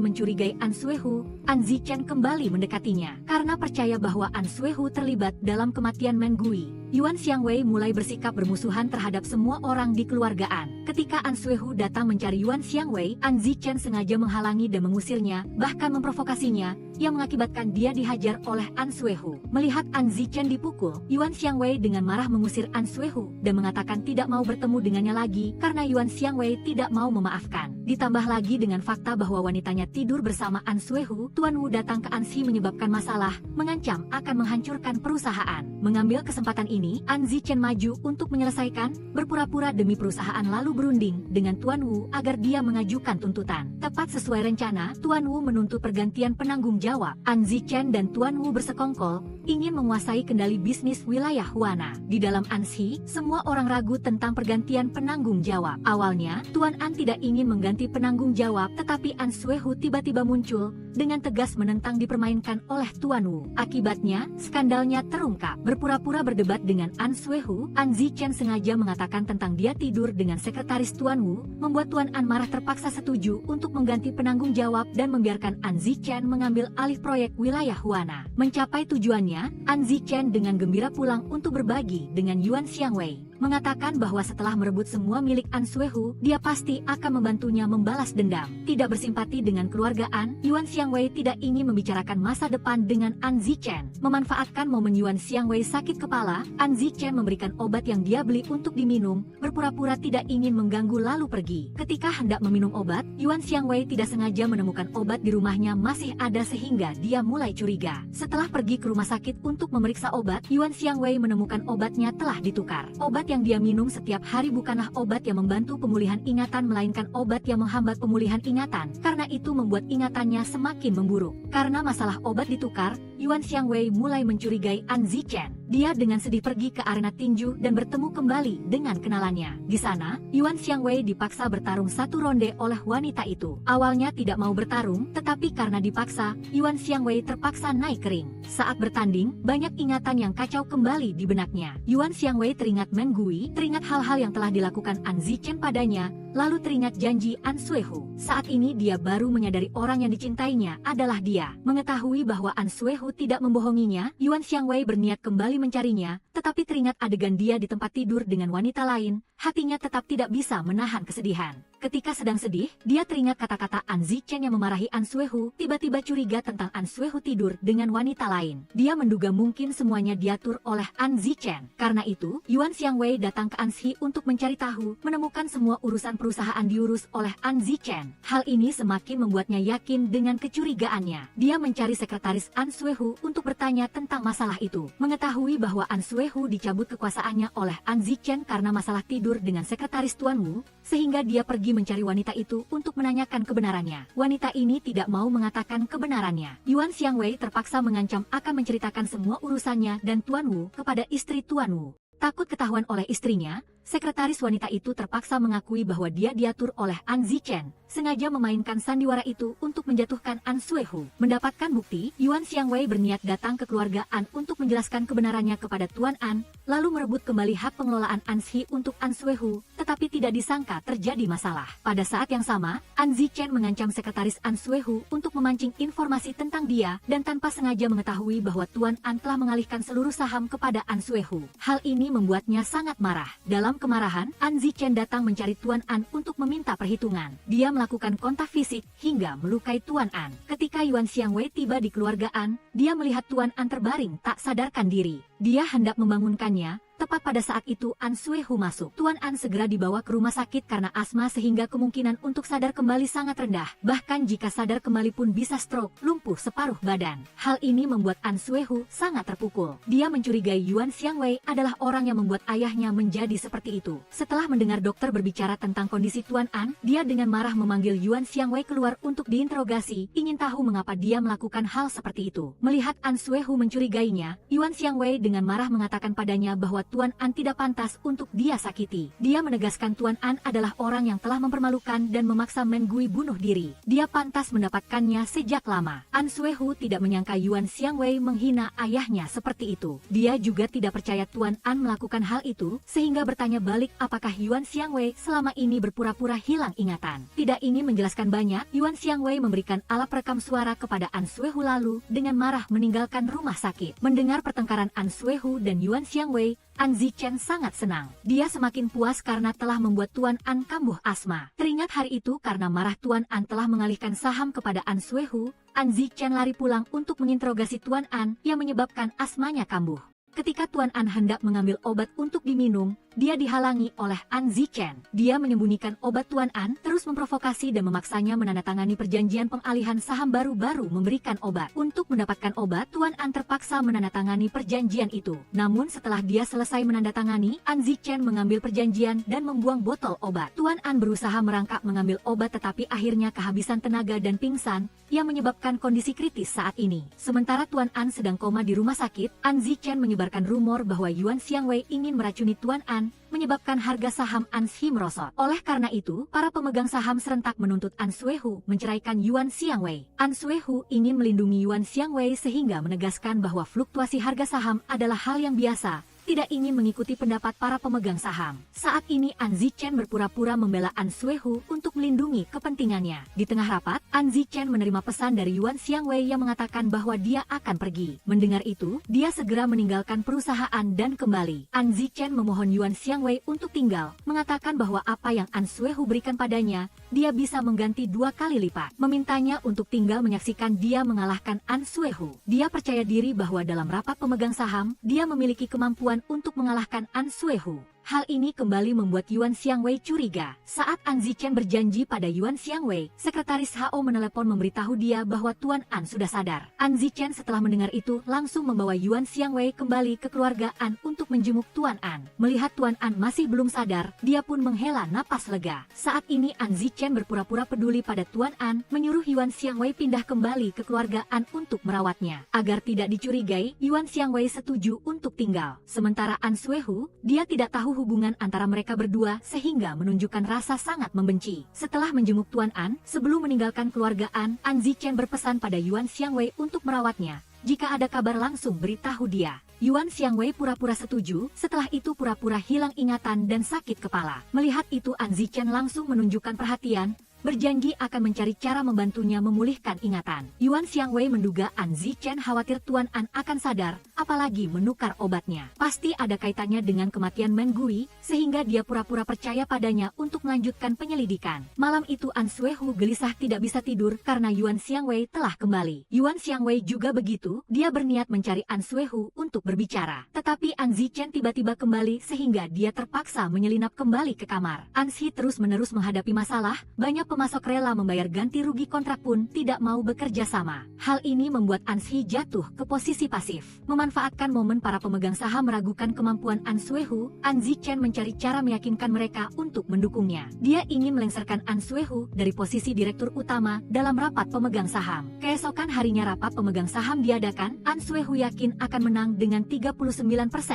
mencurigai An Suehu, An Zichen kembali mendekatinya. Karena percaya bahwa An Suehu terlibat dalam kematian Men Gui, Yuan Xiangwei mulai bersikap bermusuhan terhadap semua orang di keluargaan. Ketika An Suehu datang mencari Yuan Xiangwei, An Zichen sengaja menghalangi dan mengusirnya, bahkan memprovokasinya, yang mengakibatkan dia dihajar oleh An Suehu. Melihat An Zichen dipukul, Yuan Xiangwei dengan marah mengusir An Suehu dan mengatakan tidak mau bertemu dengannya lagi karena Yuan Xiangwei tidak mau memaafkan. Ditambah lagi dengan fakta bahwa wanitanya tidur bersama An Suehu, Tuan Wu datang ke Anxi menyebabkan masalah, mengancam akan menghancurkan perusahaan. Mengambil kesempatan ini, An Zichen maju untuk menyelesaikan, berpura-pura demi perusahaan lalu berunding dengan Tuan Wu agar dia mengajukan tuntutan. Tepat sesuai rencana, Tuan Wu menuntut pergantian penanggung jawab. An Zichen dan Tuan Wu bersekongkol, ingin menguasai kendali bisnis wilayah Huana. Di dalam Anxi, semua orang ragu tentang pergantian penanggung jawab. Awalnya, Tuan An tidak ingin mengganti penanggung jawab, tetapi An Suehu tiba-tiba muncul, dengan tegas menentang dipermainkan oleh Tuan Wu. Akibatnya, skandalnya terungkap. Berpura-pura berdebat dengan An Suehu, An Zichen sengaja mengatakan tentang dia tidur dengan sekretaris Tuan Wu, membuat Tuan An marah terpaksa setuju untuk mengganti penanggung jawab dan membiarkan An Zichen mengambil alih proyek wilayah Huana. Mencapai tujuannya, An Zichen dengan gembira pulang untuk berbagi dengan Yuan Xiangwei, mengatakan bahwa setelah merebut semua milik An Suehu, dia pasti akan membantunya membalas dendam. Tidak bersimpati dengan keluarga An, Yuan Xiangwei tidak ingin membicarakan masa depan dengan An Zichen. Memanfaatkan momen Yuan Xiangwei sakit kepala, An Zichen memberikan obat yang dia beli untuk diminum, berpura-pura tidak ingin mengganggu lalu pergi. Ketika hendak meminum obat, Yuan Xiangwei tidak sengaja menemukan obat di rumahnya masih ada sehingga dia mulai curiga. Setelah pergi ke rumah sakit untuk memeriksa obat, Yuan Xiangwei menemukan obatnya telah ditukar. Obat yang dia minum setiap hari bukanlah obat yang membantu pemulihan ingatan melainkan obat yang menghambat pemulihan ingatan. Karena itu membuat ingatannya semakin memburuk. Karena masalah obat ditukar, Yuan Xiangwei mulai mencurigai An Zichen. Dia dengan sedih pergi ke arena tinju dan bertemu kembali dengan kenalannya. Di sana, Yuan Xiangwei dipaksa bertarung satu ronde oleh wanita itu. Awalnya tidak mau bertarung, tetapi karena dipaksa, Yuan Xiangwei terpaksa naik ke ring. Saat bertanding, banyak ingatan yang kacau kembali di benaknya. Yuan Xiangwei teringat Men Gui, teringat hal-hal yang telah dilakukan An Zichen padanya, lalu teringat janji An Suehu. Saat ini dia baru menyadari orang yang dicintainya adalah dia. Mengetahui bahwa An Suehu tidak membohonginya, Yuan Xiangwei berniat kembali mencarinya, tetapi teringat adegan dia di tempat tidur dengan wanita lain, hatinya tetap tidak bisa menahan kesedihan. Ketika sedang sedih, dia teringat kata-kata An Zichen yang memarahi An Suehu, tiba-tiba curiga tentang An Suehu tidur dengan wanita lain. Dia menduga mungkin semuanya diatur oleh An Zichen. Karena itu, Yuan Xiangwei datang ke Anxi untuk mencari tahu, menemukan semua urusan perusahaan diurus oleh An Zichen. Hal ini semakin membuatnya yakin dengan kecurigaannya. Dia mencari sekretaris An Suehu untuk bertanya tentang masalah itu. Mengetahui bahwa An Suehu dicabut kekuasaannya oleh An Zichen karena masalah tidur dengan sekretaris Tuan Wu, sehingga dia pergi mencari wanita itu untuk menanyakan kebenarannya. Wanita ini tidak mau mengatakan kebenarannya. Yuan Xiangwei terpaksa mengancam akan menceritakan semua urusannya dan Tuan Wu kepada istri Tuan Wu. Takut ketahuan oleh istrinya, sekretaris wanita itu terpaksa mengakui bahwa dia diatur oleh An Zichen, sengaja memainkan sandiwara itu untuk menjatuhkan An Suehu. Mendapatkan bukti, Yuan Xiangwei berniat datang ke keluarga An untuk menjelaskan kebenarannya kepada Tuan An, lalu merebut kembali hak pengelolaan Anshi untuk An Suehu, tetapi tidak disangka terjadi masalah. Pada saat yang sama, An Zichen mengancam sekretaris An Suehu untuk memancing informasi tentang dia dan tanpa sengaja mengetahui bahwa Tuan An telah mengalihkan seluruh saham kepada An Suehu. Hal ini membuatnya sangat marah. Dalam kemarahan, An Zichen datang mencari Tuan An untuk meminta perhitungan. Dia melakukan kontak fisik hingga melukai Tuan An. Ketika Yuan Xiangwei tiba di keluarga An, dia melihat Tuan An terbaring tak sadarkan diri. Dia hendak membangunkannya. Tepat pada saat itu An Suehu masuk. Tuan An segera dibawa ke rumah sakit karena asma sehingga kemungkinan untuk sadar kembali sangat rendah. Bahkan jika sadar kembali pun bisa stroke, lumpuh separuh badan. Hal ini membuat An Suehu sangat terpukul. Dia mencurigai Yuan Xiangwei adalah orang yang membuat ayahnya menjadi seperti itu. Setelah mendengar dokter berbicara tentang kondisi Tuan An, dia dengan marah memanggil Yuan Xiangwei keluar untuk diinterogasi, ingin tahu mengapa dia melakukan hal seperti itu. Melihat An Suehu mencurigainya, Yuan Xiangwei dengan marah mengatakan padanya bahwa Tuan An tidak pantas untuk dia sakiti. Dia menegaskan Tuan An adalah orang yang telah mempermalukan dan memaksa Mengui bunuh diri. Dia pantas mendapatkannya sejak lama. An Suehu tidak menyangka Yuan Xiangwei menghina ayahnya seperti itu. Dia juga tidak percaya Tuan An melakukan hal itu, sehingga bertanya balik apakah Yuan Xiangwei selama ini berpura-pura hilang ingatan. Tidak ingin menjelaskan banyak, Yuan Xiangwei memberikan alat perekam suara kepada An Suehu lalu dengan marah meninggalkan rumah sakit. Mendengar pertengkaran An Suehu dan Yuan Xiangwei, An Zichen sangat senang. Dia semakin puas karena telah membuat Tuan An kambuh asma. Teringat hari itu karena marah Tuan An telah mengalihkan saham kepada An Suehu, An Zichen lari pulang untuk menginterogasi Tuan An yang menyebabkan asmanya kambuh. Ketika Tuan An hendak mengambil obat untuk diminum, dia dihalangi oleh An Zichen. Dia menyembunyikan obat Tuan An, terus memprovokasi dan memaksanya menandatangani perjanjian pengalihan saham baru memberikan obat. Untuk mendapatkan obat, Tuan An terpaksa menandatangani perjanjian itu. Namun setelah dia selesai menandatangani, An Zichen mengambil perjanjian dan membuang botol obat. Tuan An berusaha merangkak mengambil obat tetapi akhirnya kehabisan tenaga dan pingsan, yang menyebabkan kondisi kritis saat ini. Sementara Tuan An sedang koma di rumah sakit, An Zichen menyebarkan rumor bahwa Yuan Xiangwei ingin meracuni Tuan An, menyebabkan harga saham Anshi merosot. Oleh karena itu, para pemegang saham serentak menuntut An Suehu menceraikan Yuan Xiangwei. An Suehu ingin melindungi Yuan Xiangwei sehingga menegaskan bahwa fluktuasi harga saham adalah hal yang biasa, tidak ingin mengikuti pendapat para pemegang saham. Saat ini An Zichen berpura-pura membela An Suehu untuk melindungi kepentingannya. Di tengah rapat, An Zichen menerima pesan dari Yuan Xiangwei yang mengatakan bahwa dia akan pergi. Mendengar itu, dia segera meninggalkan perusahaan dan kembali. An Zichen memohon Yuan Xiangwei untuk tinggal, mengatakan bahwa apa yang An Suehu berikan padanya, dia bisa mengganti 2 kali lipat. Memintanya untuk tinggal menyaksikan dia mengalahkan An Suehu. Dia percaya diri bahwa dalam rapat pemegang saham, dia memiliki kemampuan untuk mengalahkan An Suehu. Hal ini kembali membuat Yuan Xiangwei curiga. Saat An Zichen berjanji pada Yuan Xiangwei, sekretaris HO menelepon memberitahu dia bahwa Tuan An sudah sadar. An Zichen setelah mendengar itu langsung membawa Yuan Xiangwei kembali ke keluarga An untuk menjenguk Tuan An. Melihat Tuan An masih belum sadar, dia pun menghela napas lega. Saat ini An Zichen berpura-pura peduli pada Tuan An, menyuruh Yuan Xiangwei pindah kembali ke keluarga An untuk merawatnya. Agar tidak dicurigai, Yuan Xiangwei setuju untuk tinggal. Sementara An Suehu, dia tidak tahu hubungan antara mereka berdua sehingga menunjukkan rasa sangat membenci. Setelah menjenguk Tuan An, sebelum meninggalkan keluarga An Zichen berpesan pada Yuan Xiangwei untuk merawatnya. Jika ada kabar langsung beritahu dia. Yuan Xiangwei pura-pura setuju, setelah itu pura-pura hilang ingatan dan sakit kepala. Melihat itu An Zichen langsung menunjukkan perhatian, berjanji akan mencari cara membantunya memulihkan ingatan. Yuan Xiangwei menduga An Zichen khawatir Tuan An akan sadar, apalagi menukar obatnya. Pasti ada kaitannya dengan kematian Mengui, sehingga dia pura-pura percaya padanya untuk melanjutkan penyelidikan. Malam itu An Suehu gelisah tidak bisa tidur karena Yuan Xiangwei telah kembali. Yuan Xiangwei juga begitu, dia berniat mencari An Suehu untuk berbicara. Tetapi An Zichen tiba-tiba kembali sehingga dia terpaksa menyelinap kembali ke kamar. Anshi terus-menerus menghadapi masalah, banyak pemasok rela membayar ganti rugi kontrak pun tidak mau bekerja sama. Hal ini membuat Anshi jatuh ke posisi pasif. Memanfaatkan momen para pemegang saham meragukan kemampuan An Suehu, An Zichen mencari cara meyakinkan mereka untuk mendukungnya. Dia ingin melengsarkan An Suehu dari posisi direktur utama dalam rapat pemegang saham. Keesokan harinya rapat pemegang saham diadakan, An Suehu yakin akan menang dengan 39%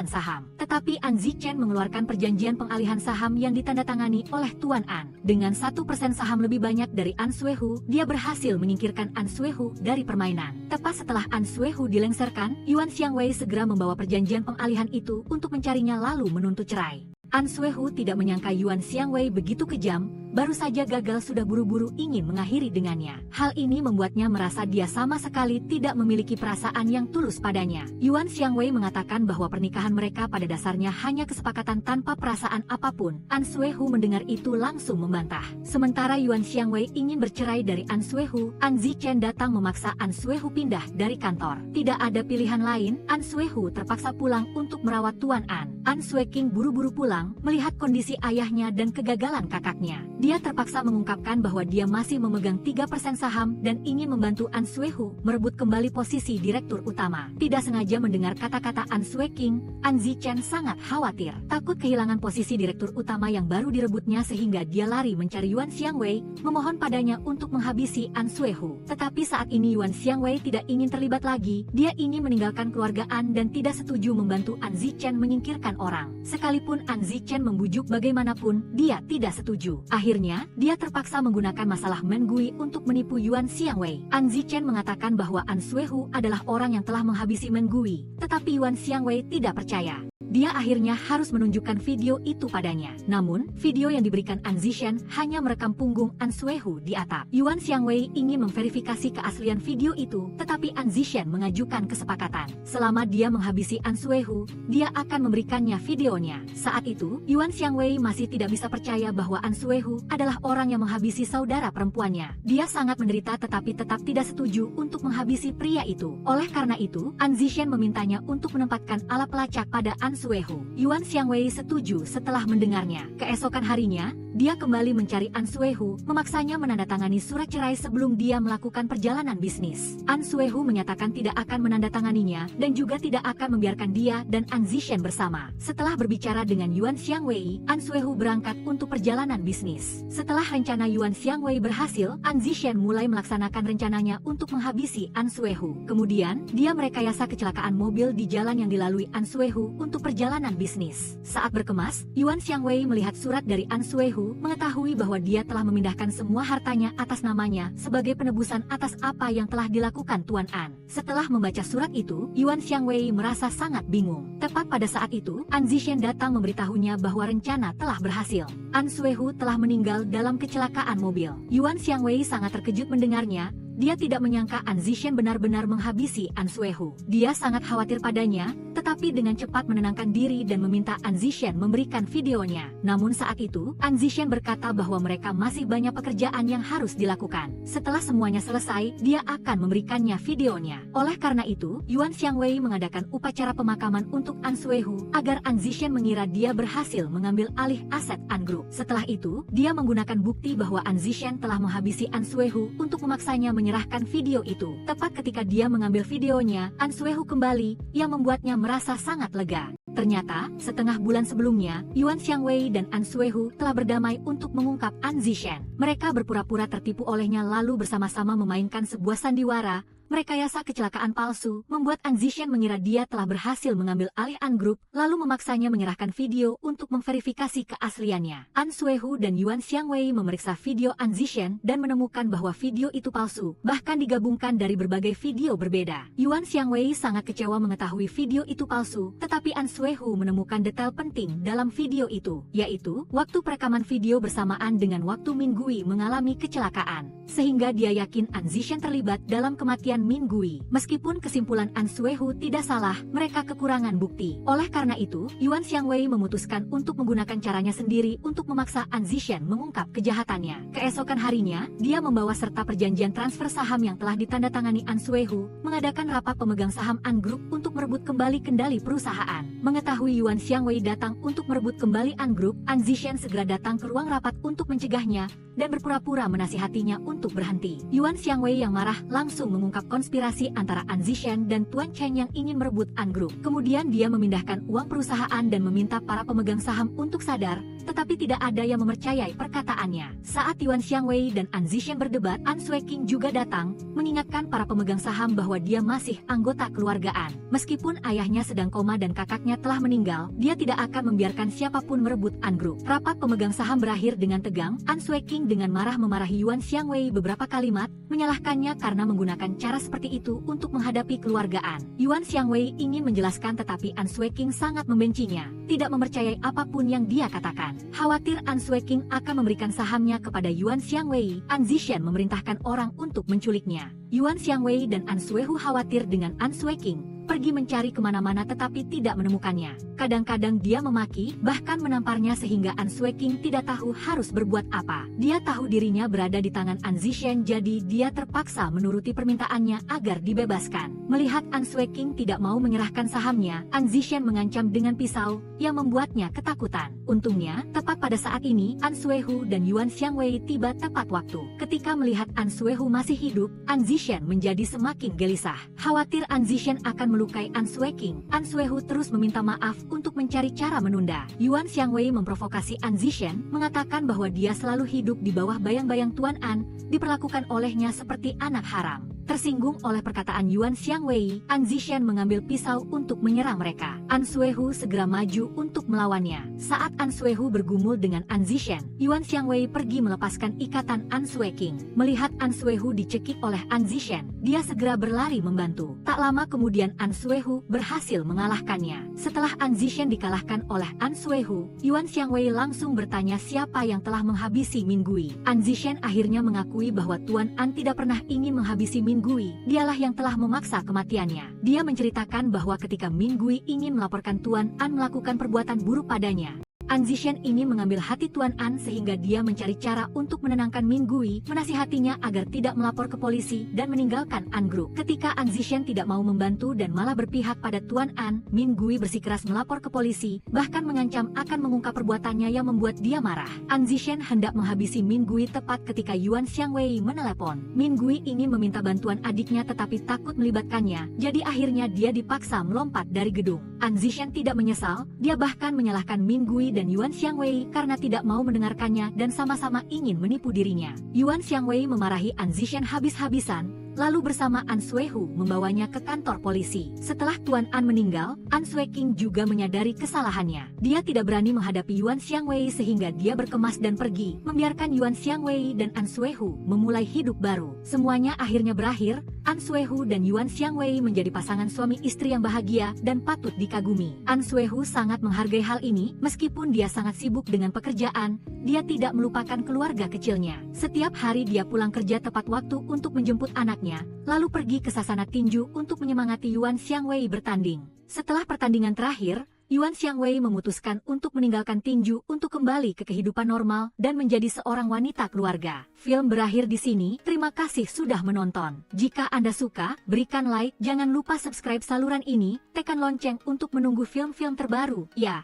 saham. Tetapi An Zichen mengeluarkan perjanjian pengalihan saham yang ditandatangani oleh Tuan An. Dengan 1% saham lebih banyak dari An Suehu, dia berhasil menyingkirkan An Suehu dari permainan. Tepat setelah An Suehu dilengsarkan, Yuan Xiangwei segera membawa perjanjian pengalihan itu untuk mencarinya lalu menuntut cerai. An Suehu tidak menyangka Yuan Xiangwei begitu kejam, baru saja gagal sudah buru-buru ingin mengakhiri dengannya. Hal ini membuatnya merasa dia sama sekali tidak memiliki perasaan yang tulus padanya. Yuan Xiangwei mengatakan bahwa pernikahan mereka pada dasarnya hanya kesepakatan tanpa perasaan apapun. An Suehu mendengar itu langsung membantah. Sementara Yuan Xiangwei ingin bercerai dari An Suehu, An Zichen datang memaksa An Suehu pindah dari kantor. Tidak ada pilihan lain, An Suehu terpaksa pulang untuk merawat Tuan An. An Sueking buru-buru pulang, melihat kondisi ayahnya dan kegagalan kakaknya. Dia terpaksa mengungkapkan bahwa dia masih memegang 3% saham dan ingin membantu An Suehu merebut kembali posisi direktur utama. Tidak sengaja mendengar kata-kata An Sueking, An Zichen sangat khawatir. Takut kehilangan posisi direktur utama yang baru direbutnya sehingga dia lari mencari Yuan Xiangwei, memohon padanya untuk menghabisi An Suehu. Tetapi saat ini Yuan Xiangwei tidak ingin terlibat lagi, dia ingin meninggalkan keluarga An dan tidak setuju membantu An Zichen menyingkirkan orang. Sekalipun An Zichen membujuk bagaimanapun, dia tidak setuju. Akhirnya, dia terpaksa menggunakan masalah Mengui untuk menipu Yuan Xiangwei. An Zichen mengatakan bahwa An Suehu adalah orang yang telah menghabisi Mengui, tetapi Yuan Xiangwei tidak percaya. Dia akhirnya harus menunjukkan video itu padanya. Namun, video yang diberikan An Zichen hanya merekam punggung An Suehu di atap. Yuan Xiangwei ingin memverifikasi keaslian video itu, tetapi An Zichen mengajukan kesepakatan. Selama dia menghabisi An Suehu, dia akan memberikannya videonya. Saat itu, Yuan Xiangwei masih tidak bisa percaya bahwa An Suehu adalah orang yang menghabisi saudara perempuannya. Dia sangat menderita tetapi tetap tidak setuju untuk menghabisi pria itu. Oleh karena itu, An Zichen memintanya untuk menempatkan alat pelacak pada An Suehu. Yuan Xiangwei setuju setelah mendengarnya. Keesokan harinya, dia kembali mencari An Suehu, memaksanya menandatangani surat cerai sebelum dia melakukan perjalanan bisnis. An Suehu menyatakan tidak akan menandatanganinya dan juga tidak akan membiarkan dia dan An Zichen bersama. Setelah berbicara dengan Yuan Xiangwei, An Suehu berangkat untuk perjalanan bisnis. Setelah rencana Yuan Xiangwei berhasil, An Zichen mulai melaksanakan rencananya untuk menghabisi An Suehu. Kemudian, dia merekayasa kecelakaan mobil di jalan yang dilalui An Suehu untuk perjalanan bisnis. Saat berkemas, Yuan Xiangwei melihat surat dari An Suehu, mengetahui bahwa dia telah memindahkan semua hartanya atas namanya sebagai penebusan atas apa yang telah dilakukan Tuan An. Setelah membaca surat itu, Yuan Xiangwei merasa sangat bingung. Tepat pada saat itu, An Zichen datang memberitahunya bahwa rencana telah berhasil. An Suehu telah meninggal dalam kecelakaan mobil. Yuan Xiangwei sangat terkejut mendengarnya. Dia tidak menyangka An Zichen benar-benar menghabisi An Suehu. Dia sangat khawatir padanya, tetapi dengan cepat menenangkan diri dan meminta An Zichen memberikan videonya. Namun saat itu, An Zichen berkata bahwa mereka masih banyak pekerjaan yang harus dilakukan. Setelah semuanya selesai, dia akan memberikannya videonya. Oleh karena itu, Yuan Xiangwei mengadakan upacara pemakaman untuk An Suehu agar An Zichen mengira dia berhasil mengambil alih aset An Group. Setelah itu, dia menggunakan bukti bahwa An Zichen telah menghabisi An Suehu untuk memaksanya menyerahkan video itu. Tepat ketika dia mengambil videonya, An Suehu kembali, yang membuatnya merasa sangat lega. Ternyata, setengah bulan sebelumnya, Yuan Xiangwei dan An Suehu telah berdamai untuk mengungkap An Zichen. Mereka berpura-pura tertipu olehnya lalu bersama-sama memainkan sebuah sandiwara. Merekayasa kecelakaan palsu, membuat An Zichen mengira dia telah berhasil mengambil alih An Group, lalu memaksanya menyerahkan video untuk memverifikasi keasliannya. An Suehu dan Yuan Xiangwei memeriksa video An Zichen dan menemukan bahwa video itu palsu, bahkan digabungkan dari berbagai video berbeda. Yuan Xiangwei sangat kecewa mengetahui video itu palsu, tetapi An Suehu menemukan detail penting dalam video itu, yaitu waktu perekaman video bersamaan dengan waktu Mingui mengalami kecelakaan, sehingga dia yakin An Zichen terlibat dalam kematian Mingui. Meskipun kesimpulan An Suehu tidak salah, mereka kekurangan bukti. Oleh karena itu, Yuan Xiangwei memutuskan untuk menggunakan caranya sendiri untuk memaksa An Zichen mengungkap kejahatannya. Keesokan harinya, dia membawa serta perjanjian transfer saham yang telah ditandatangani An Suehu, mengadakan rapat pemegang saham An Group untuk merebut kembali kendali perusahaan. Mengetahui Yuan Xiangwei datang untuk merebut kembali An Group, An Zishan segera datang ke ruang rapat untuk mencegahnya dan berpura-pura menasihatinya untuk berhenti. Yuan Xiangwei yang marah langsung mengungkap konspirasi antara An Zishan dan Tuan Cheng yang ingin merebut An Group. Kemudian dia memindahkan uang perusahaan dan meminta para pemegang saham untuk sadar, tetapi tidak ada yang mempercayai perkataannya. Saat Yuan Xiangwei dan An Zishan berdebat, An Sueking juga datang, mengingatkan para pemegang saham bahwa dia masih anggota keluargaan. Meskipun ayahnya sedang koma dan kakaknya telah meninggal, dia tidak akan membiarkan siapapun merebut An Group. Rapat pemegang saham berakhir dengan tegang. An Sueking dengan marah memarahi Yuan Xiangwei beberapa kalimat, menyalahkannya karena menggunakan cara seperti itu untuk menghadapi keluargaan. Yuan Xiangwei ingin menjelaskan tetapi An Sueking sangat membencinya, tidak mempercayai apapun yang dia katakan. Khawatir An Sueking akan memberikan sahamnya kepada Yuan Xiangwei, An Zishan memerintahkan orang untuk menculiknya. Yuan Xiangwei dan An Suehu khawatir dengan An Sueking, pergi mencari kemana-mana tetapi tidak menemukannya. Kadang-kadang dia memaki, bahkan menamparnya sehingga An Sueking tidak tahu harus berbuat apa. Dia tahu dirinya berada di tangan An Zishan, jadi dia terpaksa menuruti permintaannya agar dibebaskan. Melihat An Sueking tidak mau menyerahkan sahamnya, An Zishan mengancam dengan pisau yang membuatnya ketakutan. Untungnya, tepat pada saat ini, An Suehu dan Yuan Xiangwei tiba tepat waktu. Ketika melihat An Suehu masih hidup, An Zishan menjadi semakin gelisah. Khawatir An Zishan akan melukai An Sueking, An Suehu terus meminta maaf untuk mencari cara menunda. Yuan Xiangwei memprovokasi An Zishan, mengatakan bahwa dia selalu hidup di bawah bayang-bayang Tuan An, diperlakukan olehnya seperti anak haram. Tersinggung oleh perkataan Yuan Xiangwei, An Zishan mengambil pisau untuk menyerang mereka. An Suehu segera maju untuk melawannya. Saat An Suehu bergumul dengan An Zishan, Yuan Xiangwei pergi melepaskan ikatan An Sueking. Melihat An Suehu dicekik oleh An Zishan, dia segera berlari membantu. Tak lama kemudian An Suehu berhasil mengalahkannya. Setelah An Zishan dikalahkan oleh An Suehu, Yuan Xiangwei langsung bertanya siapa yang telah menghabisi Min Gui. An Zishan akhirnya mengakui bahwa Tuan An tidak pernah ingin menghabisi Min Gui, dialah yang telah memaksa kematiannya. Dia menceritakan bahwa ketika Min Gui ingin melaporkan Tuan An melakukan perbuatan buruk padanya, An Zishan ingin mengambil hati Tuan An sehingga dia mencari cara untuk menenangkan Min Gui, menasihatinya agar tidak melapor ke polisi dan meninggalkan An Group. Ketika An Zishan tidak mau membantu dan malah berpihak pada Tuan An, Min Gui bersikeras melapor ke polisi, bahkan mengancam akan mengungkap perbuatannya yang membuat dia marah. An Zishan hendak menghabisi Min Gui tepat ketika Yuan Xiangwei menelepon. Min Gui ingin meminta bantuan adiknya tetapi takut melibatkannya, jadi akhirnya dia dipaksa melompat dari gedung. An Zishan tidak menyesal, dia bahkan menyalahkan Min Gui dan Yuan Xiangwei karena tidak mau mendengarkannya dan sama-sama ingin menipu dirinya. Yuan Xiangwei memarahi An Zishan habis-habisan, lalu bersama An Suehu membawanya ke kantor polisi. Setelah Tuan An meninggal, An Sueking juga menyadari kesalahannya. Dia tidak berani menghadapi Yuan Xiangwei sehingga dia berkemas dan pergi, membiarkan Yuan Xiangwei dan An Suehu memulai hidup baru. Semuanya akhirnya berakhir, An Suehu dan Yuan Xiangwei menjadi pasangan suami istri yang bahagia dan patut dikagumi. An Suehu sangat menghargai hal ini, meskipun dia sangat sibuk dengan pekerjaan, dia tidak melupakan keluarga kecilnya. Setiap hari dia pulang kerja tepat waktu untuk menjemput anaknya, lalu pergi ke sasana tinju untuk menyemangati Yuan Xiangwei bertanding. Setelah pertandingan terakhir, Yuan Xiangwei memutuskan untuk meninggalkan tinju untuk kembali ke kehidupan normal dan menjadi seorang wanita keluarga. Film berakhir di sini, terima kasih sudah menonton. Jika Anda suka, berikan like, jangan lupa subscribe saluran ini, tekan lonceng untuk menunggu film-film terbaru, ya.